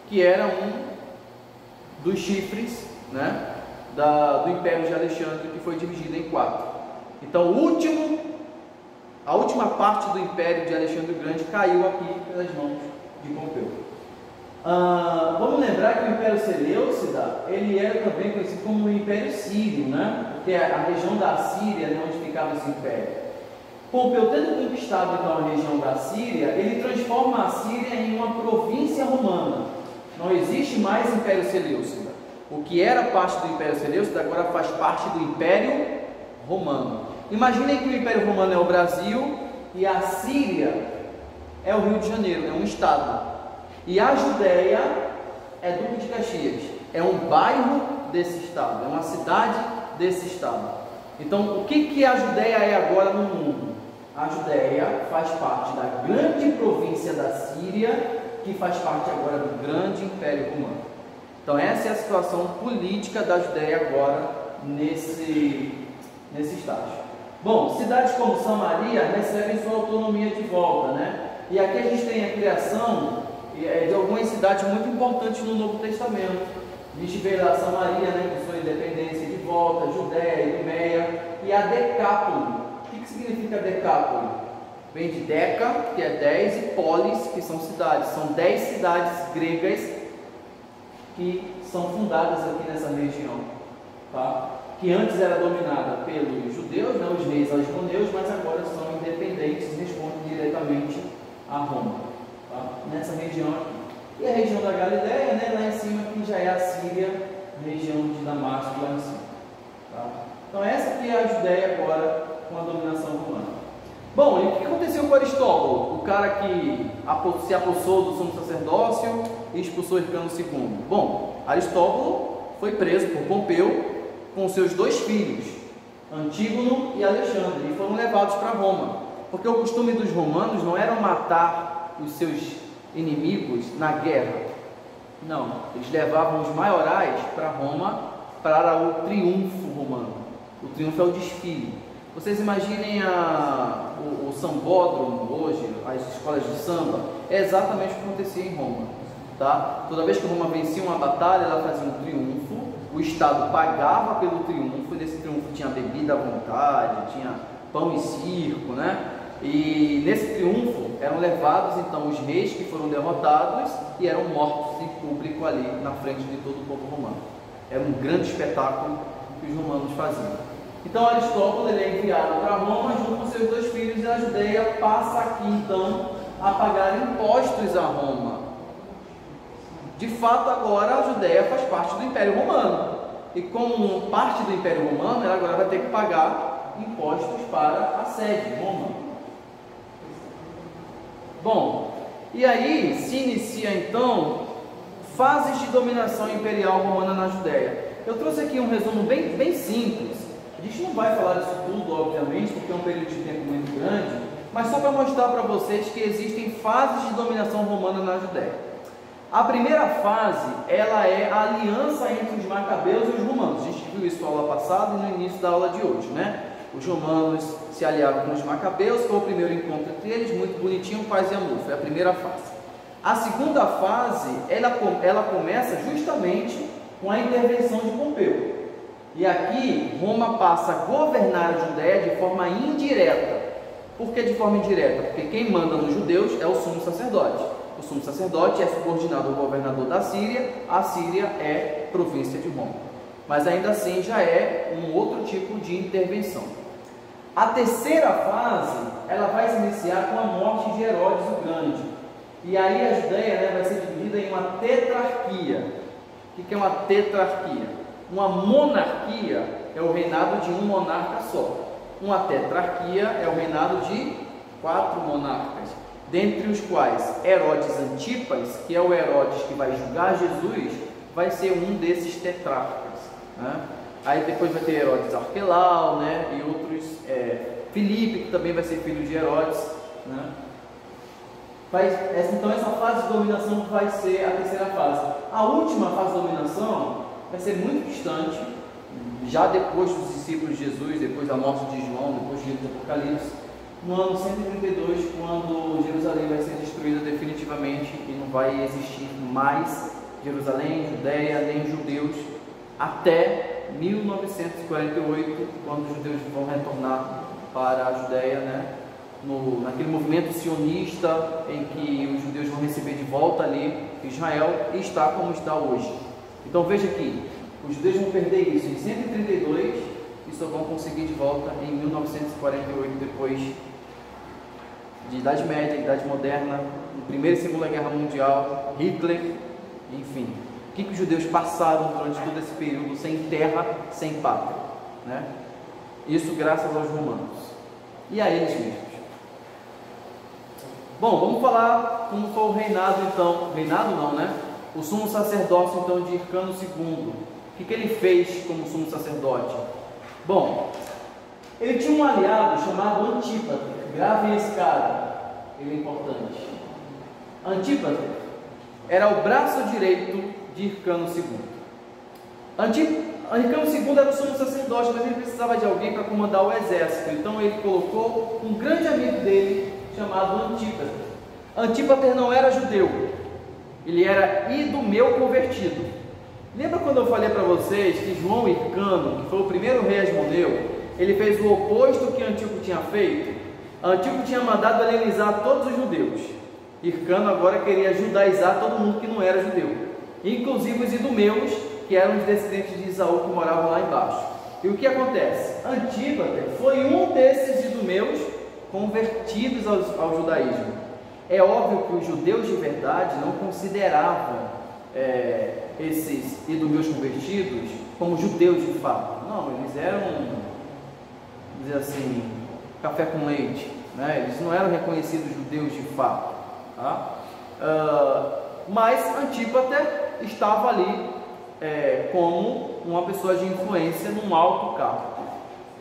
Speaker 1: que era um dos chifres, né, do Império de Alexandre, que foi dividido em 4. Então, a última parte do Império de Alexandre o Grande caiu aqui pelas mãos de Pompeu. Vamos lembrar que o Império Seleucida, ele era também conhecido como o Império Sírio, né? Porque a região da Síria, né, onde ficava esse império. Pompeu, tendo conquistado então a região da Síria, ele transforma a Síria em uma província romana. Não existe mais Império Seleucida. O que era parte do Império Seleucida agora faz parte do Império Romano. Imaginem que o Império Romano é o Brasil e a Síria é o Rio de Janeiro, é um estado. E a Judéia é Duque de Caxias, é um bairro desse estado, é uma cidade desse estado. Então, o que a Judéia é agora no mundo? A Judéia faz parte da grande província da Síria, que faz parte agora do grande Império Romano. Então, essa é a situação política da Judéia agora nesse estágio. Bom, cidades como Samaria recebem sua autonomia de volta, né? E aqui a gente tem a criação de algumas cidades muito importantes no Novo Testamento. A gente vê lá Samaria, né, com sua independência de volta, Judéia, Idumeia, e a Decápole. O que significa Decápole? Vem de Deca, que é 10, e Polis, que são cidades. São 10 cidades gregas que são fundadas aqui nessa região, tá? Que antes era dominada pelos judeus, né, os reis asmoneus, mas agora são independentes e respondem diretamente a Roma, tá? Nessa região aqui. E a região da Galileia, né, lá em cima, que já é a Síria, região de Damasco, lá em cima, tá? Então essa aqui é a Judéia agora com a dominação romana. Bom, e o que aconteceu com Aristóbulo, o cara que se apossou do sumo sacerdócio e expulsou Hircano II? Bom, Aristóbulo foi preso por Pompeu com seus 2 filhos, Antígono e Alexandre, e foram levados para Roma, porque o costume dos romanos não era matar os seus inimigos na guerra. Não, eles levavam os maiorais para Roma para o triunfo romano. O triunfo é o desfile. Vocês imaginem o sambódromo hoje, as escolas de samba, é exatamente o que acontecia em Roma, tá? Toda vez que Roma vencia uma batalha, ela fazia um triunfo, o Estado pagava pelo triunfo, e nesse triunfo tinha bebida à vontade, tinha pão e circo, né? E nesse triunfo eram levados então os reis que foram derrotados e eram mortos em público ali na frente de todo o povo romano. Era um grande espetáculo que os romanos faziam. Então Aristóbulo ele é enviado para Roma junto com seus 2 filhos, e a Judeia passa aqui então a pagar impostos a Roma. De fato, agora a Judeia faz parte do Império Romano, e como parte do Império Romano, ela agora vai ter que pagar impostos para a sede, Roma. Bom, e aí se inicia então fases de dominação imperial romana na Judéia. Eu trouxe aqui um resumo bem simples. A gente não vai falar disso tudo, obviamente, porque é um período de tempo muito grande, mas só para mostrar para vocês que existem fases de dominação romana na Judéia. A primeira fase, ela é a aliança entre os macabeus e os romanos. A gente viu isso na aula passada e no início da aula de hoje, né? Os romanos se aliaram com os macabeus, foi o primeiro encontro entre eles, muito bonitinho, paz e amor, foi a primeira fase. A segunda fase, ela começa justamente com a intervenção de Pompeu. E aqui, Roma passa a governar a Judéia de forma indireta. Por que de forma indireta? Porque quem manda nos judeus é o sumo sacerdote. O sumo sacerdote é subordinado ao governador da Síria, a Síria é província de Roma. Mas ainda assim já é um outro tipo de intervenção. A terceira fase, ela vai se iniciar com a morte de Herodes o Grande. E aí a Judéia, vai ser dividida em uma tetrarquia. O que é uma tetrarquia? Uma monarquia é o reinado de um monarca só. Uma tetrarquia é o reinado de 4 monarcas, dentre os quais Herodes Antipas, que é o Herodes que vai julgar Jesus, vai ser um desses tetrarcas, né? Aí depois vai ter Herodes Arquelau, né? E outros, Filipe, que também vai ser filho de Herodes, né? Então essa fase de dominação vai ser a terceira fase. A última fase de dominação vai ser muito distante, já depois dos discípulos de Jesus, depois da morte de João, depois do livro do Apocalipse, no ano 132, quando Jerusalém vai ser destruída definitivamente e não vai existir mais Jerusalém, Judéia, nem judeus, até 1948, quando os judeus vão retornar para a Judéia, né? Naquele movimento sionista em que os judeus vão receber de volta ali Israel, e está como está hoje. Então veja aqui, os judeus vão perder isso em 132 e só vão conseguir de volta em 1948, depois de Idade Média, Idade Moderna, Primeira e Segunda Guerra Mundial, Hitler, enfim. O que os judeus passaram durante todo esse período sem terra, sem pátria, né? Isso graças aos romanos e a eles mesmos. Bom, vamos falar como foi o reinado então. Reinado não, né? O sumo sacerdócio então de Hircano II. O que ele fez como sumo sacerdote? Bom, ele tinha um aliado chamado Antípater. Gravem esse cara, ele é importante. Antípater era o braço direito de Hircano II. Hircano II era o sumo sacerdote, mas ele precisava de alguém para comandar o exército. Então ele colocou um grande amigo dele chamado Antípater. Antípater não era judeu, ele era idumeu convertido. Lembra quando eu falei para vocês que João Hircano, que foi o primeiro rei asmoneu, ele fez o oposto que Antíoco tinha feito? Antíoco tinha mandado helenizar todos os judeus. Hircano agora queria judaizar todo mundo que não era judeu, inclusive os idumeus, que eram os descendentes de Esaú que moravam lá embaixo. E o que acontece? Antípater foi um desses idumeus convertidos ao judaísmo. É óbvio que os judeus de verdade não consideravam esses idumeus convertidos como judeus de fato. Não, eles eram, vamos dizer assim, café com leite, né? Eles não eram reconhecidos judeus de fato, tá? Mas Antípater estava ali como uma pessoa de influência num alto cargo.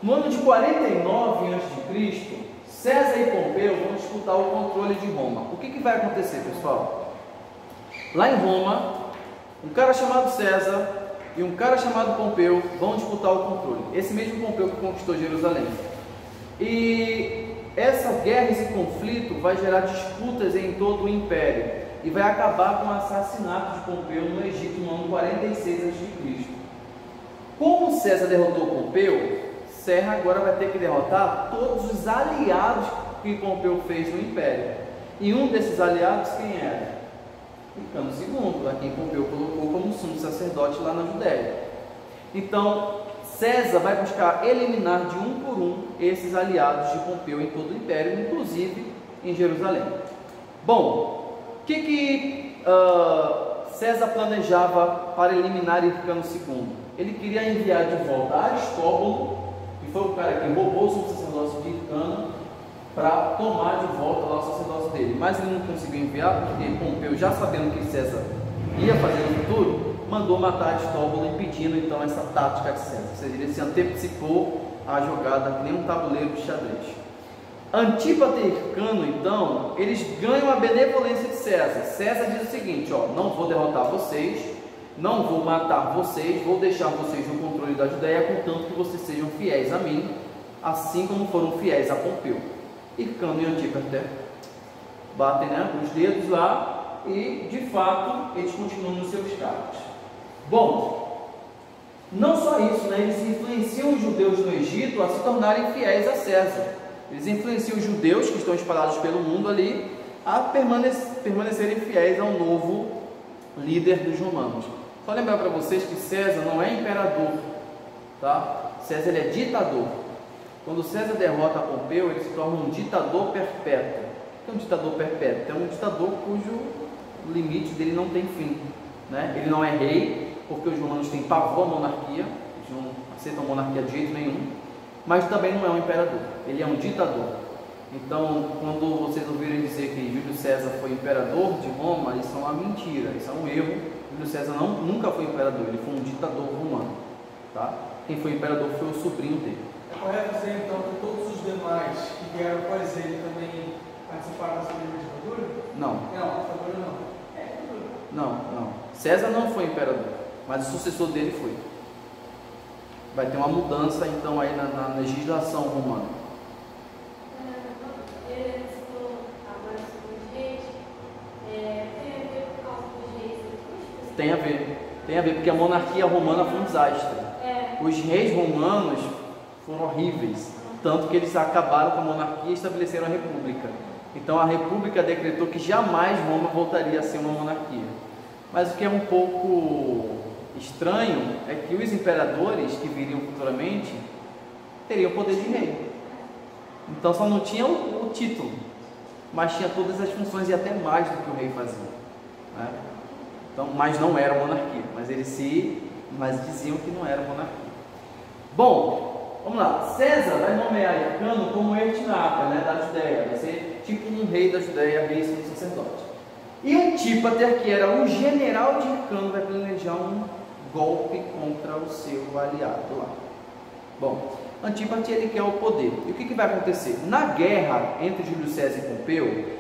Speaker 1: No ano de 49 a.C., César e Pompeu vão disputar o controle de Roma. O que vai acontecer, pessoal? Lá em Roma, um cara chamado César e um cara chamado Pompeu vão disputar o controle. Esse mesmo Pompeu que conquistou Jerusalém. E essa guerra, esse conflito vai gerar disputas em todo o império e vai acabar com o assassinato de Pompeu no Egito no ano 46 a.C. Como César derrotou Pompeu, Serra agora vai ter que derrotar todos os aliados que Pompeu fez no Império. E um desses aliados quem era? Hircano II, a quem Pompeu colocou como sumo sacerdote lá na Judéia. Então, César vai buscar eliminar de um por um esses aliados de Pompeu em todo o Império, inclusive em Jerusalém. Bom, o que César planejava para eliminar Hircano II? Ele queria enviar de volta Aristóbulo, que foi o cara que roubou o sumo sacerdócio de Hircano, para tomar de volta lá o sacerdócio dele. Mas ele não conseguiu enviar, porque Pompeu, já sabendo que César ia fazer no futuro, mandou matar Aristóbulo, impedindo então essa tática de César. Ou seja, ele se antecipou a jogada que nem um tabuleiro de xadrez. Antípater e Hircano, então, eles ganham a benevolência de César. César diz o seguinte: ó, não vou derrotar vocês, não vou matar vocês, vou deixar vocês no controle da Judéia, contanto que vocês sejam fiéis a mim, assim como foram fiéis a Pompeu. Hircano e Antípater batem, né, os dedos lá e, de fato, eles continuam nos seus cargos. Bom, não só isso, né, eles influenciam os judeus no Egito a se tornarem fiéis a César. Eles influenciam os judeus que estão espalhados pelo mundo ali a permanecerem fiéis ao novo líder dos romanos. Só lembrar para vocês que César não é imperador, tá? César ele é ditador. Quando César derrota Pompeu, ele se torna um ditador perpétuo. O que é um ditador perpétuo? É um ditador cujo limite dele não tem fim, né? Ele não é rei, porque os romanos têm pavor à monarquia, eles não aceitam monarquia de jeito nenhum, mas também não é um imperador, ele é um ditador. Então, quando vocês ouvirem dizer que Júlio César foi imperador de Roma, isso é uma mentira, isso é um erro. Júlio César nunca foi imperador, ele foi um ditador romano, tá? Quem foi imperador foi o sobrinho dele.
Speaker 2: É correto dizer então que todos os demais que vieram após ele também participaram dessa mesma ditadura?
Speaker 1: Não.
Speaker 2: Não, ditadura não. É ditadura.
Speaker 1: Não. César não foi imperador, mas o sucessor dele foi. Vai ter uma mudança então aí na legislação romana.
Speaker 4: Ele citou agora sobre os reis. Tem a ver por causa dos reis?
Speaker 1: Tem a ver, porque a monarquia romana foi um desastre. Os reis romanos foram horríveis, tanto que eles acabaram com a monarquia e estabeleceram a república. Então a república decretou que jamais Roma voltaria a ser uma monarquia. Mas o que é um pouco estranho é que os imperadores que viriam futuramente teriam poder de rei. Então só não tinha o título, mas tinha todas as funções e até mais do que o rei fazia, né? Então, mas não era monarquia, mas diziam que não era monarquia. Bom, vamos lá. César vai nomear Hircano como Ertinaca, né, da Judéia, vai ser tipo um rei da Judéia, rei e sacerdote. E Antípater, que era o general de Hircano, vai planejar um golpe contra o seu aliado lá. Bom, Antípater ele quer o poder. E o que vai acontecer? Na guerra entre Júlio César e Pompeu,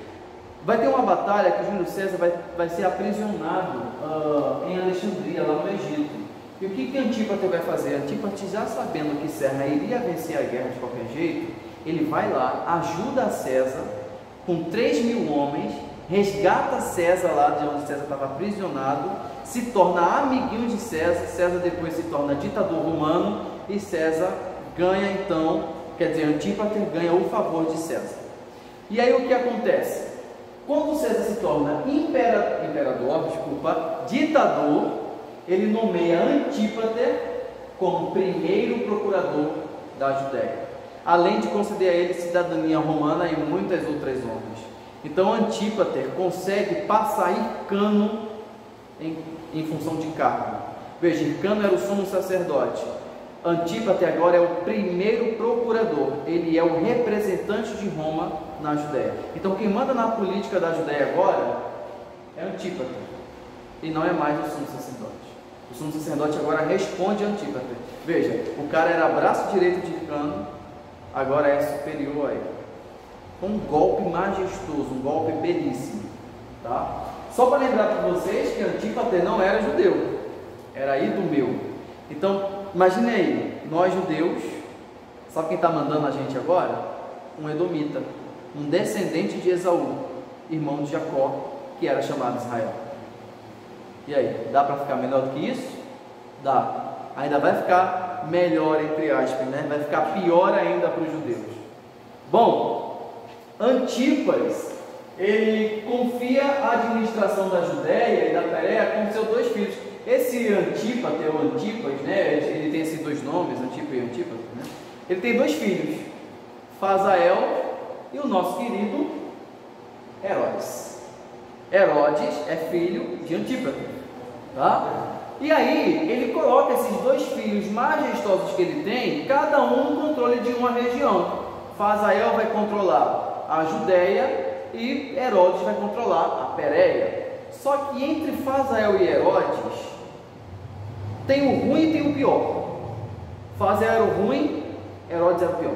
Speaker 1: vai ter uma batalha que Júlio César vai ser aprisionado em Alexandria, lá no Egito. E o que Antípater vai fazer? Antípater, já sabendo que César iria vencer a guerra de qualquer jeito, ele vai lá, ajuda César com 3.000 homens, resgata César lá de onde César estava aprisionado, se torna amiguinho de César, César depois se torna ditador romano e César ganha então, quer dizer, Antípater ganha o favor de César. E aí o que acontece? Quando César se torna ditador, ele nomeia Antípater como primeiro procurador da Judéia, além de conceder a ele cidadania romana e muitas outras honras. Então Antípater consegue passar Hircano em função de cargo. Veja, Hircano era o sumo sacerdote, Antípater agora é o primeiro procurador, ele é o representante de Roma na Judéia. Então quem manda na política da Judéia agora é Antípater, e não é mais o sumo sacerdote. O sumo sacerdote agora responde a Antípater. Veja, o cara era braço direito de Hircano, agora é superior a ele. Um golpe majestoso, um golpe belíssimo, tá? Só para lembrar para vocês que Antípater não era judeu, era idumeu. Então, imagine aí, nós judeus, sabe quem está mandando a gente agora? Um edomita, um descendente de Esaú, irmão de Jacó, que era chamado Israel. E aí, dá para ficar melhor do que isso? Dá. Ainda vai ficar ficar melhor, entre aspas, né? Vai ficar pior ainda para os judeus. Bom, Antipas, ele confia a administração da Judéia e da Pérea com seus 2 filhos. Esse Antípate, ou Antipas, né? Ele tem esses 2 nomes, Antipas e Antipas, né? Ele tem 2 filhos, Fazael e o nosso querido Herodes. Herodes é filho de Antípate, tá? E aí, ele coloca esses 2 filhos majestosos que ele tem, cada um no controle de uma região. Fazael vai controlar a Judéia e Herodes vai controlar a Pérea. Só que entre Fazael e Herodes, tem o ruim e tem o pior. Fazael era o ruim, Herodes era o pior.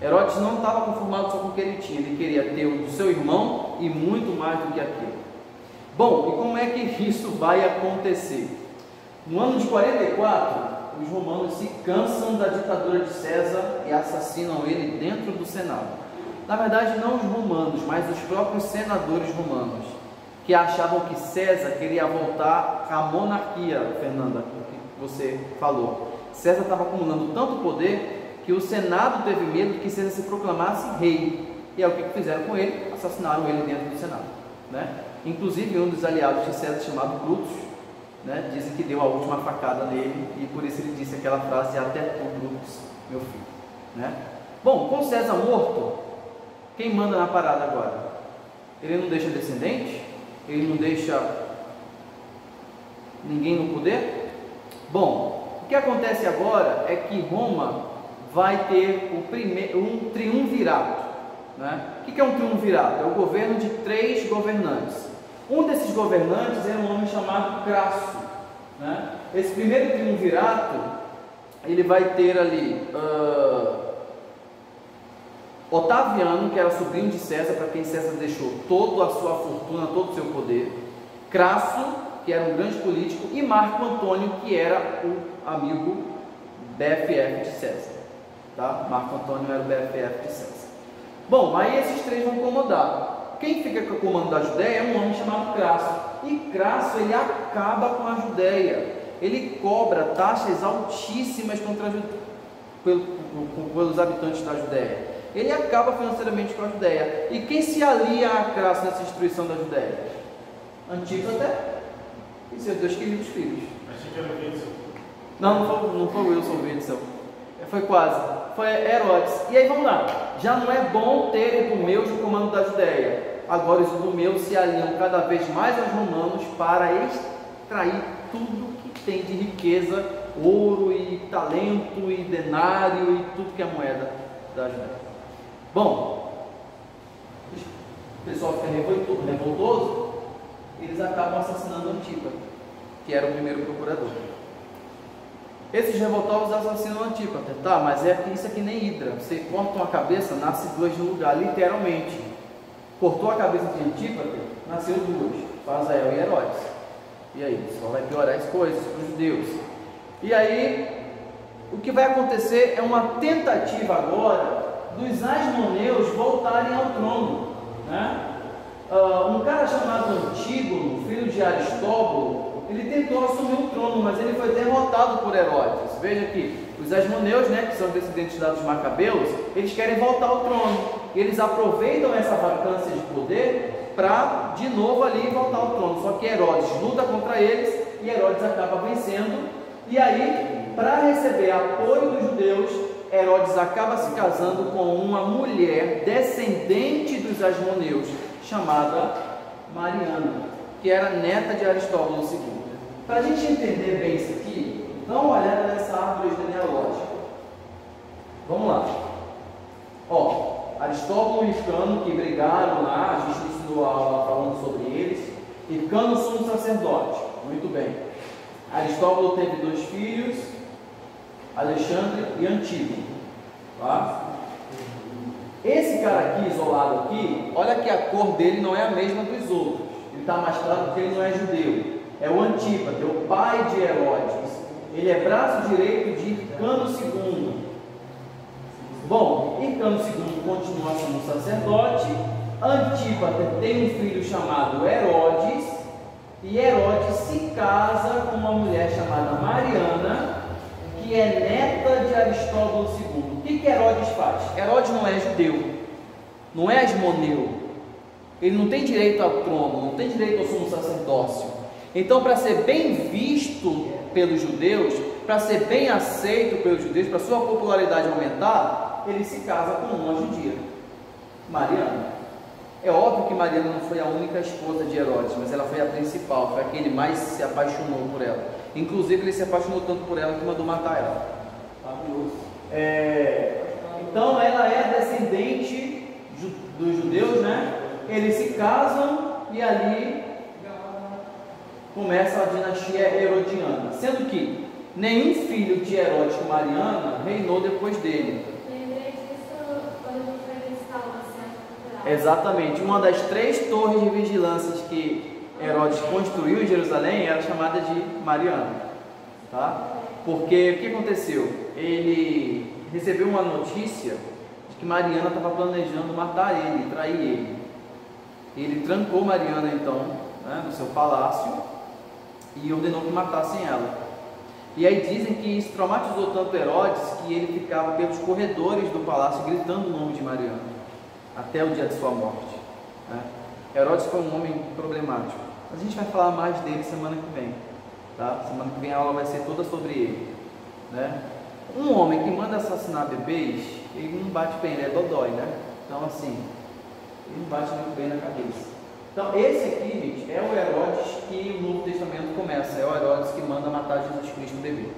Speaker 1: Herodes não estava conformado só com o que ele tinha, ele queria ter o do seu irmão e muito mais do que aquilo. Bom, e como é que isso vai acontecer? No ano de 44, os romanos se cansam da ditadura de César e assassinam ele dentro do Senado. Na verdade, não os romanos, mas os próprios senadores romanos, que achavam que César queria voltar à monarquia, Fernanda, que você falou. César estava acumulando tanto poder que o Senado teve medo que César se proclamasse rei. E é o que fizeram com ele? Assassinaram ele dentro do Senado, né? Inclusive, um dos aliados de César, chamado Brutus, né, dizem que deu a última facada nele, e por isso ele disse aquela frase: até tu, Brutus, meu filho, né? Bom, com César morto, quem manda na parada agora? Ele não deixa descendente? Ele não deixa ninguém no poder? Bom, o que acontece agora é que Roma vai ter um triunvirato, né? O que é um triunvirato? É o governo de 3 governantes. Um desses governantes era um homem chamado Crasso, né? Esse primeiro triunvirato, ele vai ter ali Otaviano, que era sobrinho de César, para quem César deixou toda a sua fortuna, todo o seu poder. Crasso, que era um grande político, e Marco Antônio, que era o amigo BFF de César, tá? Marco Antônio era o BFF de César. Bom, aí esses 3 vão comandar. Quem fica com o comando da Judéia é um homem chamado Crasso. E Crasso, ele acaba com a Judéia. Ele cobra taxas altíssimas pelos habitantes da Judéia. Ele acaba financeiramente com a Judéia. E quem se alia a Crasso nessa destruição da Judéia? Antípate e seus 2 queridos filhos.
Speaker 5: Achei que era o Wilson.
Speaker 1: Não foi Wilson Witzel. Foi quase. Foi Herodes. E aí vamos lá. Já não é bom ter Idumeus no comando da Judéia. Agora os Idumeus se aliam cada vez mais aos romanos para extrair tudo que tem de riqueza, ouro e talento e denário e tudo que é moeda da Judéia. Bom, o pessoal fica revoltoso, eles acabam assassinando Antípate, que era o primeiro procurador. Esses revoltosos assassinam Antípate, tá? Mas isso é que nem Hidra. Você corta uma cabeça, nasce 2 no lugar, literalmente. Cortou a cabeça de Antípate, nasceu 2, Fazael e Herodes. E aí, só vai piorar as coisas para os judeus. E aí, o que vai acontecer é uma tentativa agora dos Asmoneus voltarem ao trono, né? Um cara chamado Antígono, filho de Aristóbulo, ele tentou assumir o trono, mas ele foi derrotado por Herodes. Veja aqui, os Asmoneus, né, que são descendentes dos Macabeus, eles querem voltar ao trono. Eles aproveitam essa vacância de poder para, de novo, ali voltar ao trono. Só que Herodes luta contra eles e Herodes acaba vencendo. E aí, para receber apoio dos judeus, Herodes acaba se casando com uma mulher descendente dos Asmoneus, chamada Mariana, que era neta de Aristóbulo II. Para a gente entender bem isso aqui, dá uma olhada nessa árvore genealógica. Vamos lá. Ó, Aristóbulo e Cano, que brigaram lá, a gente ensinou a aula falando sobre eles, e Cano sumo sacerdote. Muito bem. Aristóbulo teve 2 filhos, Alexandre e Antígono, tá? Esse cara aqui, isolado aqui, olha que a cor dele não é a mesma dos outros. Ele está mais claro porque ele não é judeu. É o Antípate, é o pai de Herodes. Ele é braço direito de Hircano II. Bom, Hircano II continua sendo sacerdote. Antípate tem um filho chamado Herodes. E Herodes se casa com uma mulher chamada Mariana, que é neta de Aristóbulo II. O que Herodes faz? Herodes não é judeu, não é asmoneu, ele não tem direito ao trono, não tem direito ao sumo sacerdócio. Então, para ser bem visto pelos judeus, para ser bem aceito pelos judeus, para sua popularidade aumentar, ele se casa com uma judia, Mariana. É óbvio que Mariana não foi a única esposa de Herodes, mas ela foi a principal, foi a que ele mais se apaixonou por ela. Inclusive, ele se apaixonou tanto por ela que mandou matar ela. Então, ela é descendente dos judeus, né? Eles se casam e ali começa a dinastia herodiana, sendo que nenhum filho de Herodes com Mariana reinou depois dele.
Speaker 4: Lembrei disso quando a gente vai visitar o Centro Cultural.
Speaker 1: Exatamente, uma das 3 torres de vigilância que Herodes construiu em Jerusalém era chamada de Mariana, tá? Porque o que aconteceu? Ele recebeu uma notícia de que Mariana estava planejando matar ele, trair ele. Ele trancou Mariana então, né, no seu palácio e ordenou que matassem ela. E aí dizem que isso traumatizou tanto Herodes que ele ficava pelos corredores do palácio gritando o nome de Mariana até o dia de sua morte, né? Herodes foi um homem problemático. A gente vai falar mais dele semana que vem, tá? Semana que vem a aula vai ser toda sobre ele, né? Um homem que manda assassinar bebês, ele não bate bem, ele é dodói, né? Então assim, ele não bate muito bem na cabeça. Então esse aqui, gente, é o Herodes que o Novo Testamento começa, é o Herodes que manda matar Jesus Cristo bebê,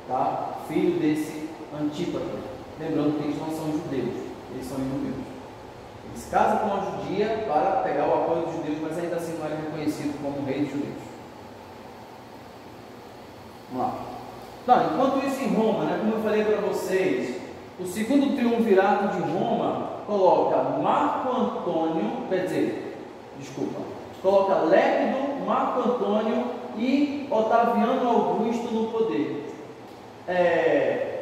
Speaker 1: tá? Filho desse Antípatro. Lembrando que eles não são judeus, eles são inumeus. Ele se casa com uma judia para pegar o apoio dos judeus, mas ainda assim não era reconhecido como rei dos judeus. Vamos lá. Não, enquanto isso em Roma, né, como eu falei para vocês, o segundo triunvirato de Roma coloca Marco Antônio, coloca Lépido, Marco Antônio e Otaviano Augusto no poder.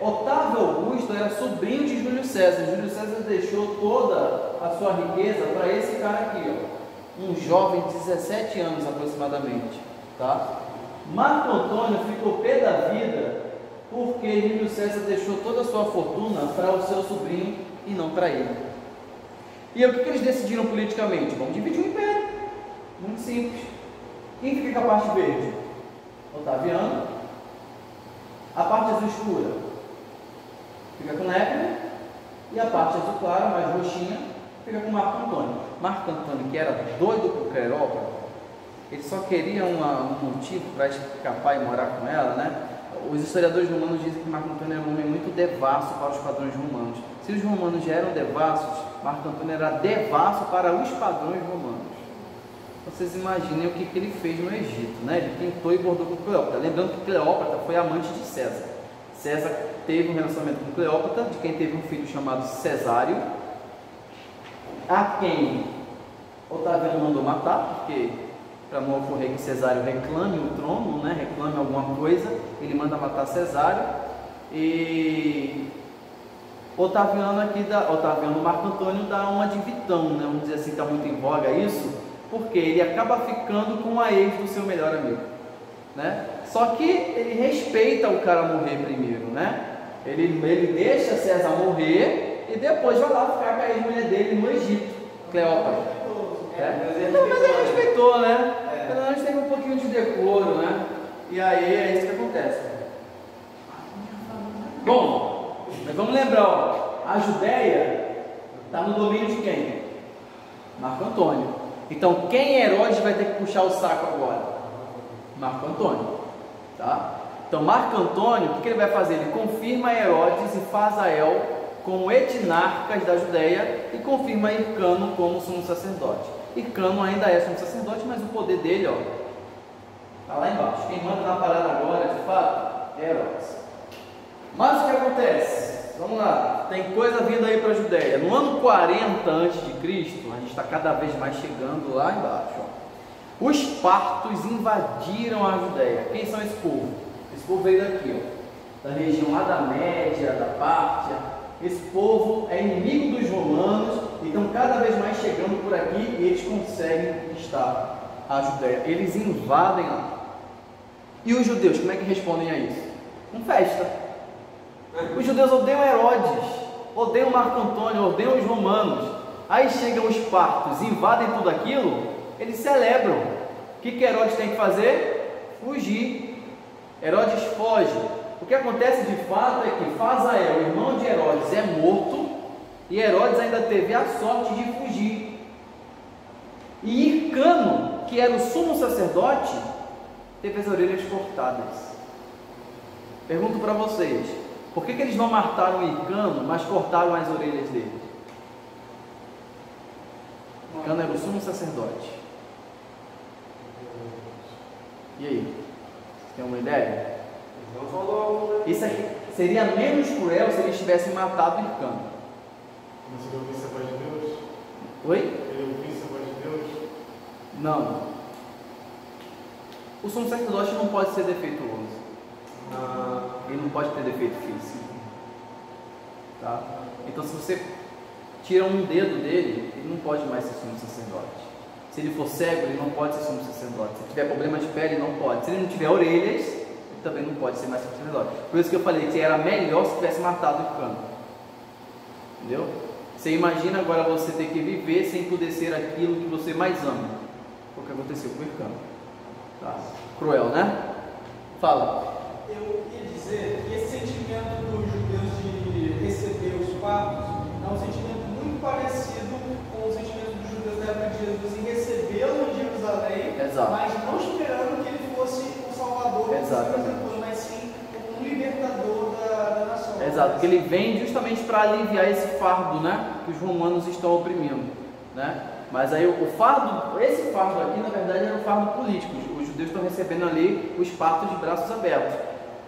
Speaker 1: Otávio Augusto era sobrinho de Júlio César. Júlio César deixou toda a sua riqueza para esse cara aqui, ó, um jovem de 17 anos aproximadamente, tá? Marco Antônio ficou pé da vida porque Júlio César deixou toda a sua fortuna para o seu sobrinho e não para ele. E aí, o que eles decidiram politicamente? Vamos dividir o império. Muito simples. Quem fica com a parte verde? Otaviano. A parte azul escura fica com Lépido. E a parte azul clara, mais roxinha, fica com Marco Antônio. Marco Antônio, que era doido por Cleópatra, ele só queria um motivo para escapar e morar com ela, né? Os historiadores romanos dizem que Marco Antônio era um homem muito devasso para os padrões romanos. Se os romanos já eram devassos, Marco Antônio era devasso para os padrões romanos. Vocês imaginem o que ele fez no Egito, né? Ele pintou e bordou com Cleópatra. Lembrando que Cleópatra foi amante de César. César teve um relacionamento com Cleópatra, de quem teve um filho chamado Cesário, a quem Otaviano mandou matar, porque para não ocorrer que Cesário reclame o trono, né? Reclame alguma coisa, ele manda matar Cesário. E Otaviano Marco Antônio dá uma de vitão, né? Vamos dizer assim, está muito em voga isso, porque ele acaba ficando com a ex do seu melhor amigo, né? Só que ele respeita o cara morrer primeiro, né? Ele deixa César morrer e depois vai lá ficar com a ex-mulher dele no Egito, Cleópatra. Mas ele respeitou, né? Pelo menos teve um pouquinho de decoro, né? E aí é isso que acontece. Bom, mas vamos lembrar, ó, a Judéia está no domínio de quem? Marco Antônio. Então quem Herodes vai ter que puxar o saco agora? Marco Antônio, tá? Então Marco Antônio, o que ele vai fazer? Ele confirma Herodes e Fazael como etnarcas da Judéia e confirma Hircano como sumo sacerdote. Hircano ainda é sumo sacerdote, mas o poder dele, ó, tá lá embaixo. Quem manda na parada agora, de fato, é Herodes. Mas o que acontece? Vamos lá, tem coisa vindo aí para a Judéia. No ano 40 a.C., a gente está cada vez mais chegando lá embaixo, ó. Os partos invadiram a Judéia. Quem são esse povo? Esse povo veio daqui, ó, da região lá da Média, da Pártia. Esse povo é inimigo dos romanos e estão cada vez mais chegando por aqui e eles conseguem conquistar a Judéia. Eles invadem lá. E os judeus, como é que respondem a isso? Com festa. Os judeus odeiam Herodes, odeiam Marco Antônio, odeiam os romanos. Aí chegam os partos, invadem tudo aquilo, eles celebram. O que Herodes tem que fazer? Fugir. Herodes foge. O que acontece de fato é que Fazael, irmão de Herodes, é morto, e Herodes ainda teve a sorte de fugir. E Hircano, que era o sumo sacerdote, teve as orelhas cortadas. Pergunto para vocês, por que eles não mataram Hircano, mas cortaram as orelhas dele? Hircano era o sumo sacerdote. E aí? Tem uma ideia?
Speaker 3: Não falou.
Speaker 1: Isso aqui seria menos cruel se eles tivessem matado Hircano.
Speaker 5: Mas ele ouvisse a voz de Deus?
Speaker 1: Oi?
Speaker 5: Ele ouvisse a voz de Deus?
Speaker 1: Não. O sumo sacerdote não pode ser defeituoso. Ele não pode ter defeito físico. Tá? Então, se você tira um dedo dele, ele não pode mais ser sumo sacerdote. Se ele for cego, ele não pode ser sumo sacerdote. Se tiver problema de pele, não pode. Se ele não tiver orelhas, ele também não pode ser mais sumo sacerdote. Por isso que eu falei que era melhor se tivesse matado o Hircano. Entendeu? Você imagina agora você ter que viver sem poder ser aquilo que você mais ama. Foi o que aconteceu com o Hircano. Tá? Cruel, né? Fala.
Speaker 2: Eu ia dizer que esse sentimento dos judeus de receber os partos é um sentimento muito parecido com o sentimento dos judeus da época de Jesus em recebê-lo em Jerusalém,
Speaker 1: Exato.
Speaker 2: mas não esperando que ele fosse o Salvador,
Speaker 1: Exatamente.
Speaker 2: mas sim como um libertador da nação.
Speaker 1: Exato, porque ele vem justamente para aliviar esse fardo, né, que os romanos estão oprimindo, né? Mas aí o fardo, esse fardo aqui, na verdade, era um fardo político. Os judeus estão recebendo ali os partos de braços abertos.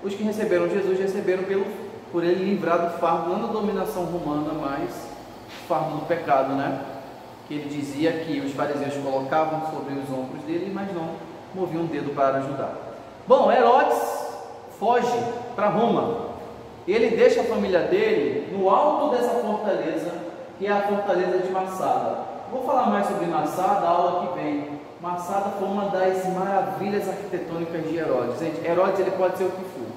Speaker 1: Os que receberam Jesus receberam por ele livrar do fardo, não da dominação romana, mas fardo do pecado, né? Que ele dizia que os fariseus colocavam sobre os ombros dele, mas não moviam um dedo para ajudar. Bom, Herodes foge para Roma. Ele deixa a família dele no alto dessa fortaleza, que é a fortaleza de Massada. Vou falar mais sobre Massada, a aula que vem. Massada foi uma das maravilhas arquitetônicas de Herodes. Gente, Herodes ele pode ser o que for,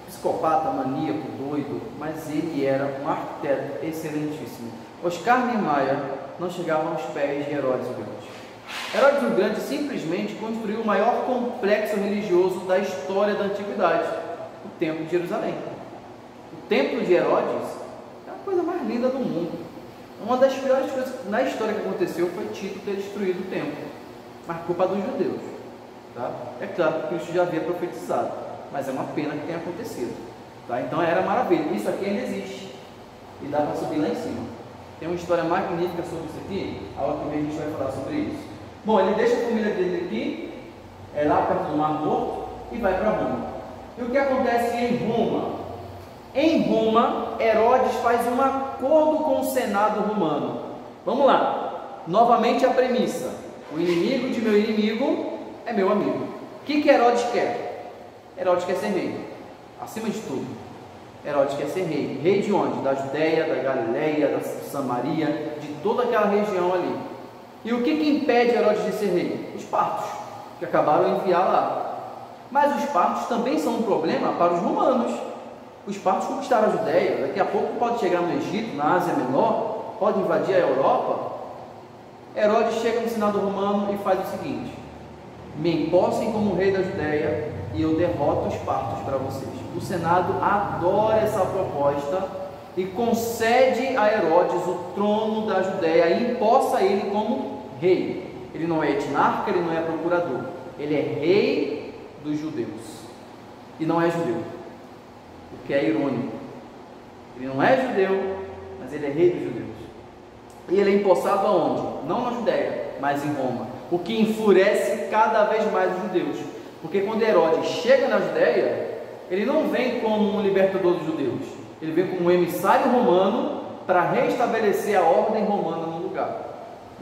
Speaker 1: psicopata, maníaco, doido, mas ele era um arquiteto excelentíssimo. Oscar Niemeyer não chegava aos pés de Herodes o Grande. Herodes o Grande simplesmente construiu o maior complexo religioso da história da antiguidade, o Templo de Jerusalém. O Templo de Herodes é a coisa mais linda do mundo. Uma das piores coisas na história que aconteceu foi Tito ter destruído o templo, mas culpa dos judeus. Tá? É claro que Cristo já havia profetizado, mas é uma pena que tenha acontecido. Tá? Então era maravilha. Isso aqui ainda existe e dá para subir lá em cima. Tem uma história magnífica sobre isso aqui. A hora que vem a gente vai falar sobre isso. Bom, ele deixa a família dele aqui, lá perto do Mar Morto, e vai para Roma. E o que acontece em Roma? Em Roma, Herodes faz um acordo com o Senado romano. Vamos lá, novamente a premissa: o inimigo de meu inimigo é meu amigo. O que Herodes quer? Herodes quer ser rei, acima de tudo. Herodes quer ser rei. Rei de onde? Da Judéia, da Galileia, da Samaria, de toda aquela região ali. E o que impede Herodes de ser rei? Os partos, que acabaram de enviar lá. Mas os partos também são um problema para os romanos. Os partos conquistaram a Judéia, daqui a pouco pode chegar no Egito, na Ásia Menor, pode invadir a Europa. Herodes chega no Senado romano e faz o seguinte: me empossem como rei da Judéia e eu derroto os partos para vocês. O Senado adora essa proposta e concede a Herodes o trono da Judéia e empossa ele como rei. Ele não é etnarca, ele não é procurador, ele é rei dos judeus e não é judeu. O que é irônico. Ele não é judeu, mas ele é rei dos judeus. E ele é empossado aonde? Não na Judéia, mas em Roma. O que enfurece cada vez mais os judeus. Porque quando Herodes chega na Judéia, ele não vem como um libertador dos judeus. Ele vem como um emissário romano para restabelecer a ordem romana no lugar.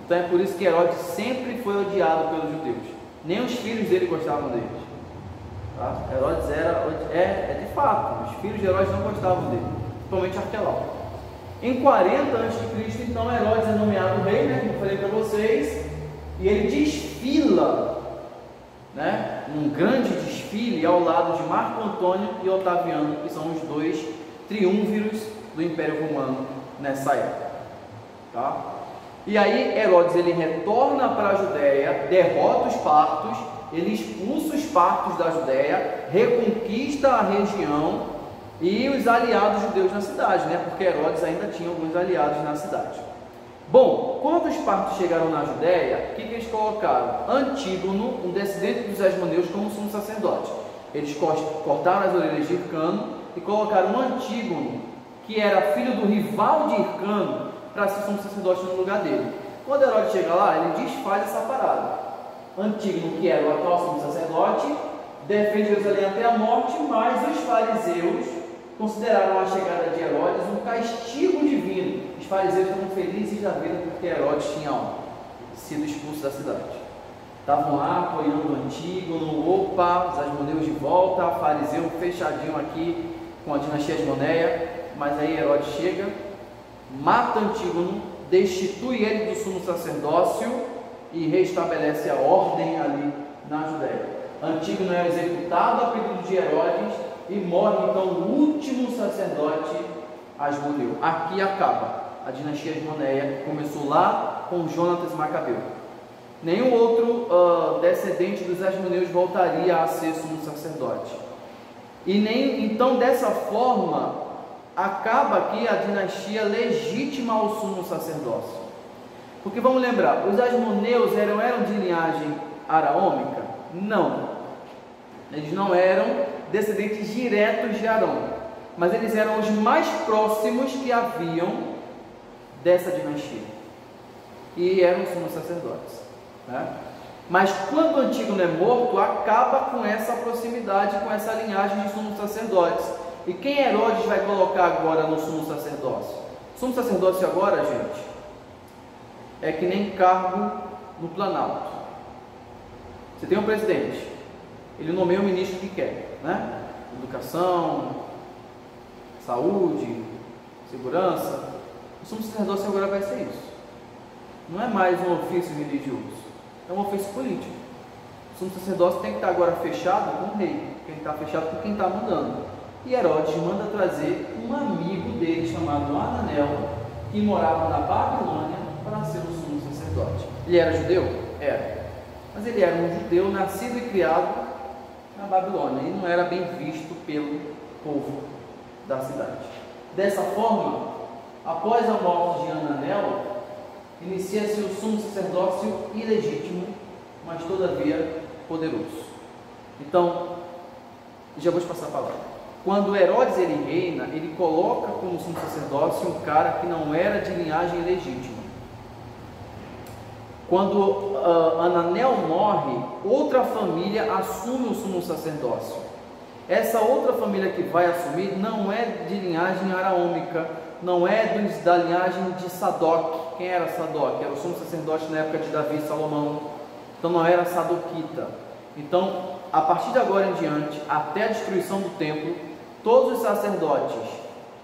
Speaker 1: Então é por isso que Herodes sempre foi odiado pelos judeus. Nem os filhos dele gostavam dele. Tá? Herodes é de fato, os filhos de Herodes não gostavam dele, principalmente Arquelau. Em 40 a.C., então Herodes é nomeado rei, né, como eu falei para vocês, e ele desfila, né, um grande desfile desfile ao lado de Marco Antônio e Otaviano, que são os dois triunviros do Império Romano nessa época. Tá? E aí Herodes ele retorna para a Judéia, derrota os partos, ele expulsa os partos da Judéia, reconquista a região e os aliados judeus na cidade, né? Porque Herodes ainda tinha alguns aliados na cidade. Bom, quando os partos chegaram na Judéia, o que eles colocaram? Antígono, um descendente dos Asmoneus, como sumo sacerdote. Eles cortaram as orelhas de Hircano e colocaram Antígono, que era filho do rival de Hircano, para ser sumo sacerdote no lugar dele. Quando Herodes chega lá, ele desfaz essa parada. Antígono, que era o atual sumo sacerdote, defende Jerusalém até a morte, mas os fariseus consideraram a chegada de Herodes um castigo divino. Os fariseus estavam felizes da vida porque Herodes tinha sido expulso da cidade. Estavam lá apoiando Antígono, opa, os asmoneus de volta, fariseu fechadinho aqui com a dinastia asmoneia, mas aí Herodes chega, mata Antígono, destitui ele do sumo sacerdócio e restabelece a ordem ali na Judéia. Antígono é executado a pedido de Herodes e morre então o último sacerdote asmoneu. Aqui acaba a dinastia asmoneia, que começou lá com Jonatas Macabeu. Nenhum outro descendente dos asmoneus voltaria a ser sumo sacerdote. E nem então dessa forma acaba aqui a dinastia legítima ao sumo sacerdócio. Porque vamos lembrar, os asmoneus eram de linhagem araômica? Não. Eles não eram descendentes diretos de Arão, mas eles eram os mais próximos que haviam dessa dinastia. E eram sumos sacerdotes. Né? Mas quando o Antígono é morto, acaba com essa proximidade, com essa linhagem de sumos sacerdotes. E quem Herodes vai colocar agora no sumo sacerdócio? Sumo sacerdócio agora, gente, é que nem cargo no Planalto. Você tem um presidente, ele nomeia o ministro que quer, né? Educação, saúde, segurança. O sumo sacerdócio agora vai ser isso. Não é mais um ofício religioso, é um ofício político. O sumo sacerdócio tem que estar agora fechado com o rei, tem que estar fechado com quem está mandando. E Herodes manda trazer um amigo dele chamado Ananel, que morava na Babilônia, para ser o sumo sacerdote. Ele era judeu? Era. Mas ele era um judeu nascido e criado na Babilônia e não era bem visto pelo povo da cidade. Dessa forma, após a morte de Ananel, inicia-se o sumo sacerdócio ilegítimo, mas todavia poderoso. Então, já vou te passar a palavra. Quando Herodes ele reina, ele coloca como sumo sacerdócio um cara que não era de linhagem legítima. Quando Ananel morre, outra família assume o sumo sacerdócio. Essa outra família que vai assumir não é de linhagem araômica, não é da linhagem de Sadoc. Quem era Sadoc? Era o sumo sacerdote na época de Davi e Salomão. Então não era sadoquita. Então, a partir de agora em diante, até a destruição do templo, todos os sacerdotes,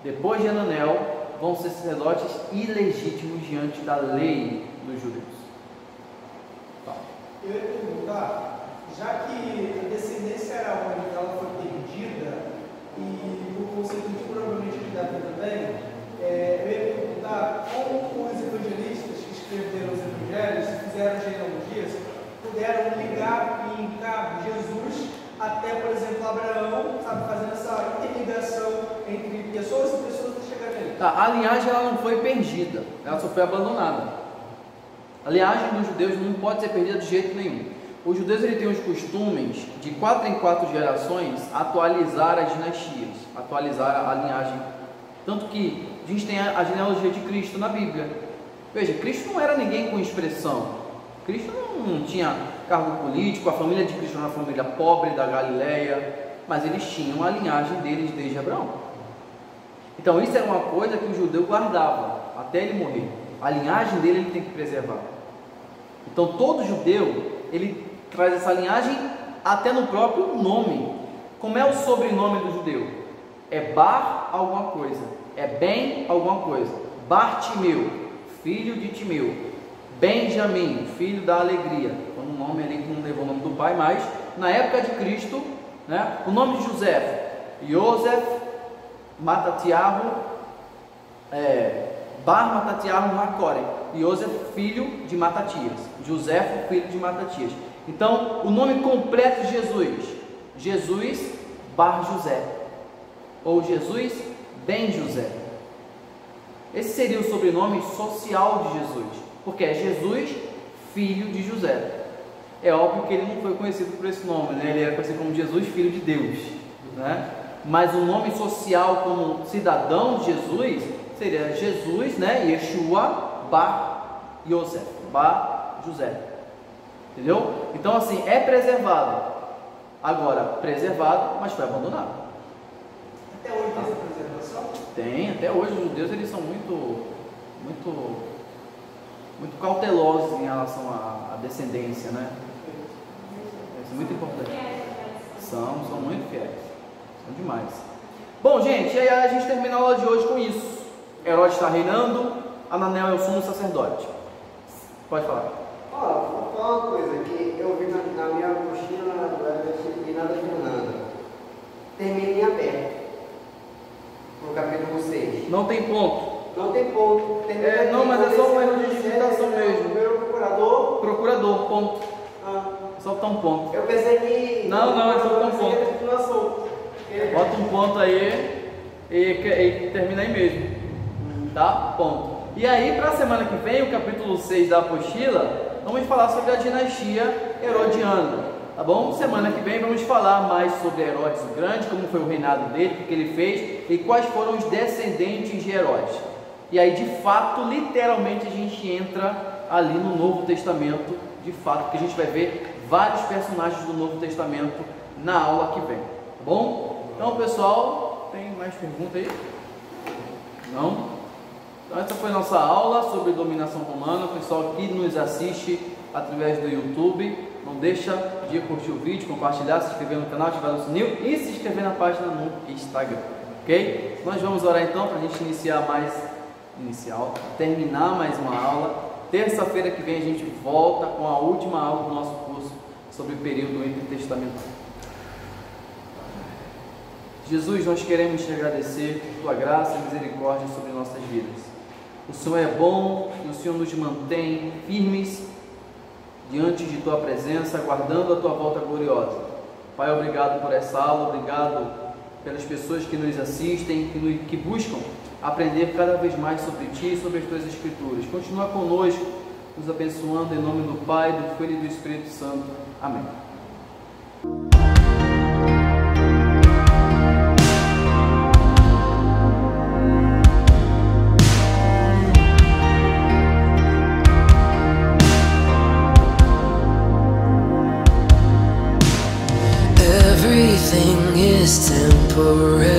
Speaker 1: depois de Ananel, vão ser sacerdotes ilegítimos diante da lei dos judeus. Tá.
Speaker 2: Eu ia perguntar, já que a descendência araônica ela foi perdida, e o conceito de provavelmente de Davi também, eu ia perguntar como os evangelistas que escreveram os evangelhos, fizeram genealogias, puderam ligar e linkar Jesus até, por exemplo, Abraão, sabe, fazendo essa interligação entre pessoas e pessoas que chegaram ali.
Speaker 1: A linhagem ela não foi perdida, ela só foi abandonada. A linhagem dos judeus não pode ser perdida de jeito nenhum. Os judeus ele têm os costumes de 4 em 4 gerações atualizar as dinastias, atualizar a linhagem. Tanto que a gente tem a genealogia de Cristo na Bíblia. Veja, Cristo não era ninguém com expressão. Cristo não tinha cargo político, a família de Cristo era uma família pobre da Galileia, mas eles tinham a linhagem deles desde Abraão. Então isso era uma coisa que o judeu guardava até ele morrer. A linhagem dele ele tem que preservar. Então todo judeu ele traz essa linhagem até no próprio nome. Como é o sobrenome do judeu? É Bar alguma coisa, é Ben alguma coisa. Bartimeu, filho de Timeu. Benjamim, filho da alegria. Quando o nome ali não levou o nome do pai, mas na época de Cristo né? O nome de José, Yosef Matatiahu, Bar Matatiahu Macore. Yosef, filho de Matatias. José, filho de Matatias. Então, o nome completo de Jesus, Jesus Bar José, ou Jesus Ben José. Esse seria o sobrenome social de Jesus, porque é Jesus, filho de José. É óbvio que ele não foi conhecido por esse nome, né? Ele era conhecido como Jesus, filho de Deus, né? Mas o nome social como cidadão de Jesus seria Jesus, né? Yeshua Bar Yosef, Bar José. Entendeu? Então, assim, é preservado. Agora, preservado, mas foi abandonado.
Speaker 2: Até hoje tem essa preservação?
Speaker 1: Tem, até hoje os judeus eles são muito cautelosos em relação à descendência, né? Isso é muito importante. São muito fiéis. São demais. Bom, gente, e aí a gente termina a aula de hoje com isso. Herodes está reinando, Ananel é o sumo sacerdote. Pode falar.
Speaker 3: Vou falar uma coisa que eu vi na minha apostila da disciplina da Fernanda. Termina em aberto. No capítulo 6.
Speaker 1: Não tem ponto.
Speaker 3: Não tem ponto.
Speaker 1: Não, mas é só um erro de digitação mesmo.
Speaker 3: Primeiro procurador.
Speaker 1: Procurador, ponto. Só botar um ponto.
Speaker 3: Eu pensei que.
Speaker 1: Não, é só botar um ponto.
Speaker 3: Titulação.
Speaker 1: Bota um ponto aí e termina aí mesmo. Tá? Ponto. E aí, para a semana que vem, o capítulo 6 da apostila, vamos falar sobre a dinastia herodiana. Tá bom? Semana que vem vamos falar mais sobre Herodes o Grande, como foi o reinado dele, o que ele fez e quais foram os descendentes de Herodes. E aí, de fato, literalmente a gente entra ali no Novo Testamento, de fato, porque a gente vai ver vários personagens do Novo Testamento na aula que vem. Tá bom? Então, pessoal, tem mais pergunta aí? Não? Então, essa foi a nossa aula sobre dominação romana. O pessoal que nos assiste através do YouTube, não deixa de curtir o vídeo, compartilhar, se inscrever no canal, ativar o sininho e se inscrever na página no Instagram, ok? Nós vamos orar então para a gente terminar mais uma aula. Terça-feira que vem a gente volta com a última aula do nosso curso sobre o período intertestamentário. Jesus, nós queremos te agradecer por tua graça e misericórdia sobre nossas vidas. O Senhor é bom e o Senhor nos mantém firmes diante de tua presença, aguardando a tua volta gloriosa. Pai, obrigado por essa aula, obrigado pelas pessoas que nos assistem, que buscam aprender cada vez mais sobre ti e sobre as tuas escrituras. Continua conosco, nos abençoando em nome do Pai, do Filho e do Espírito Santo. Amém.
Speaker 6: Everything is temporary.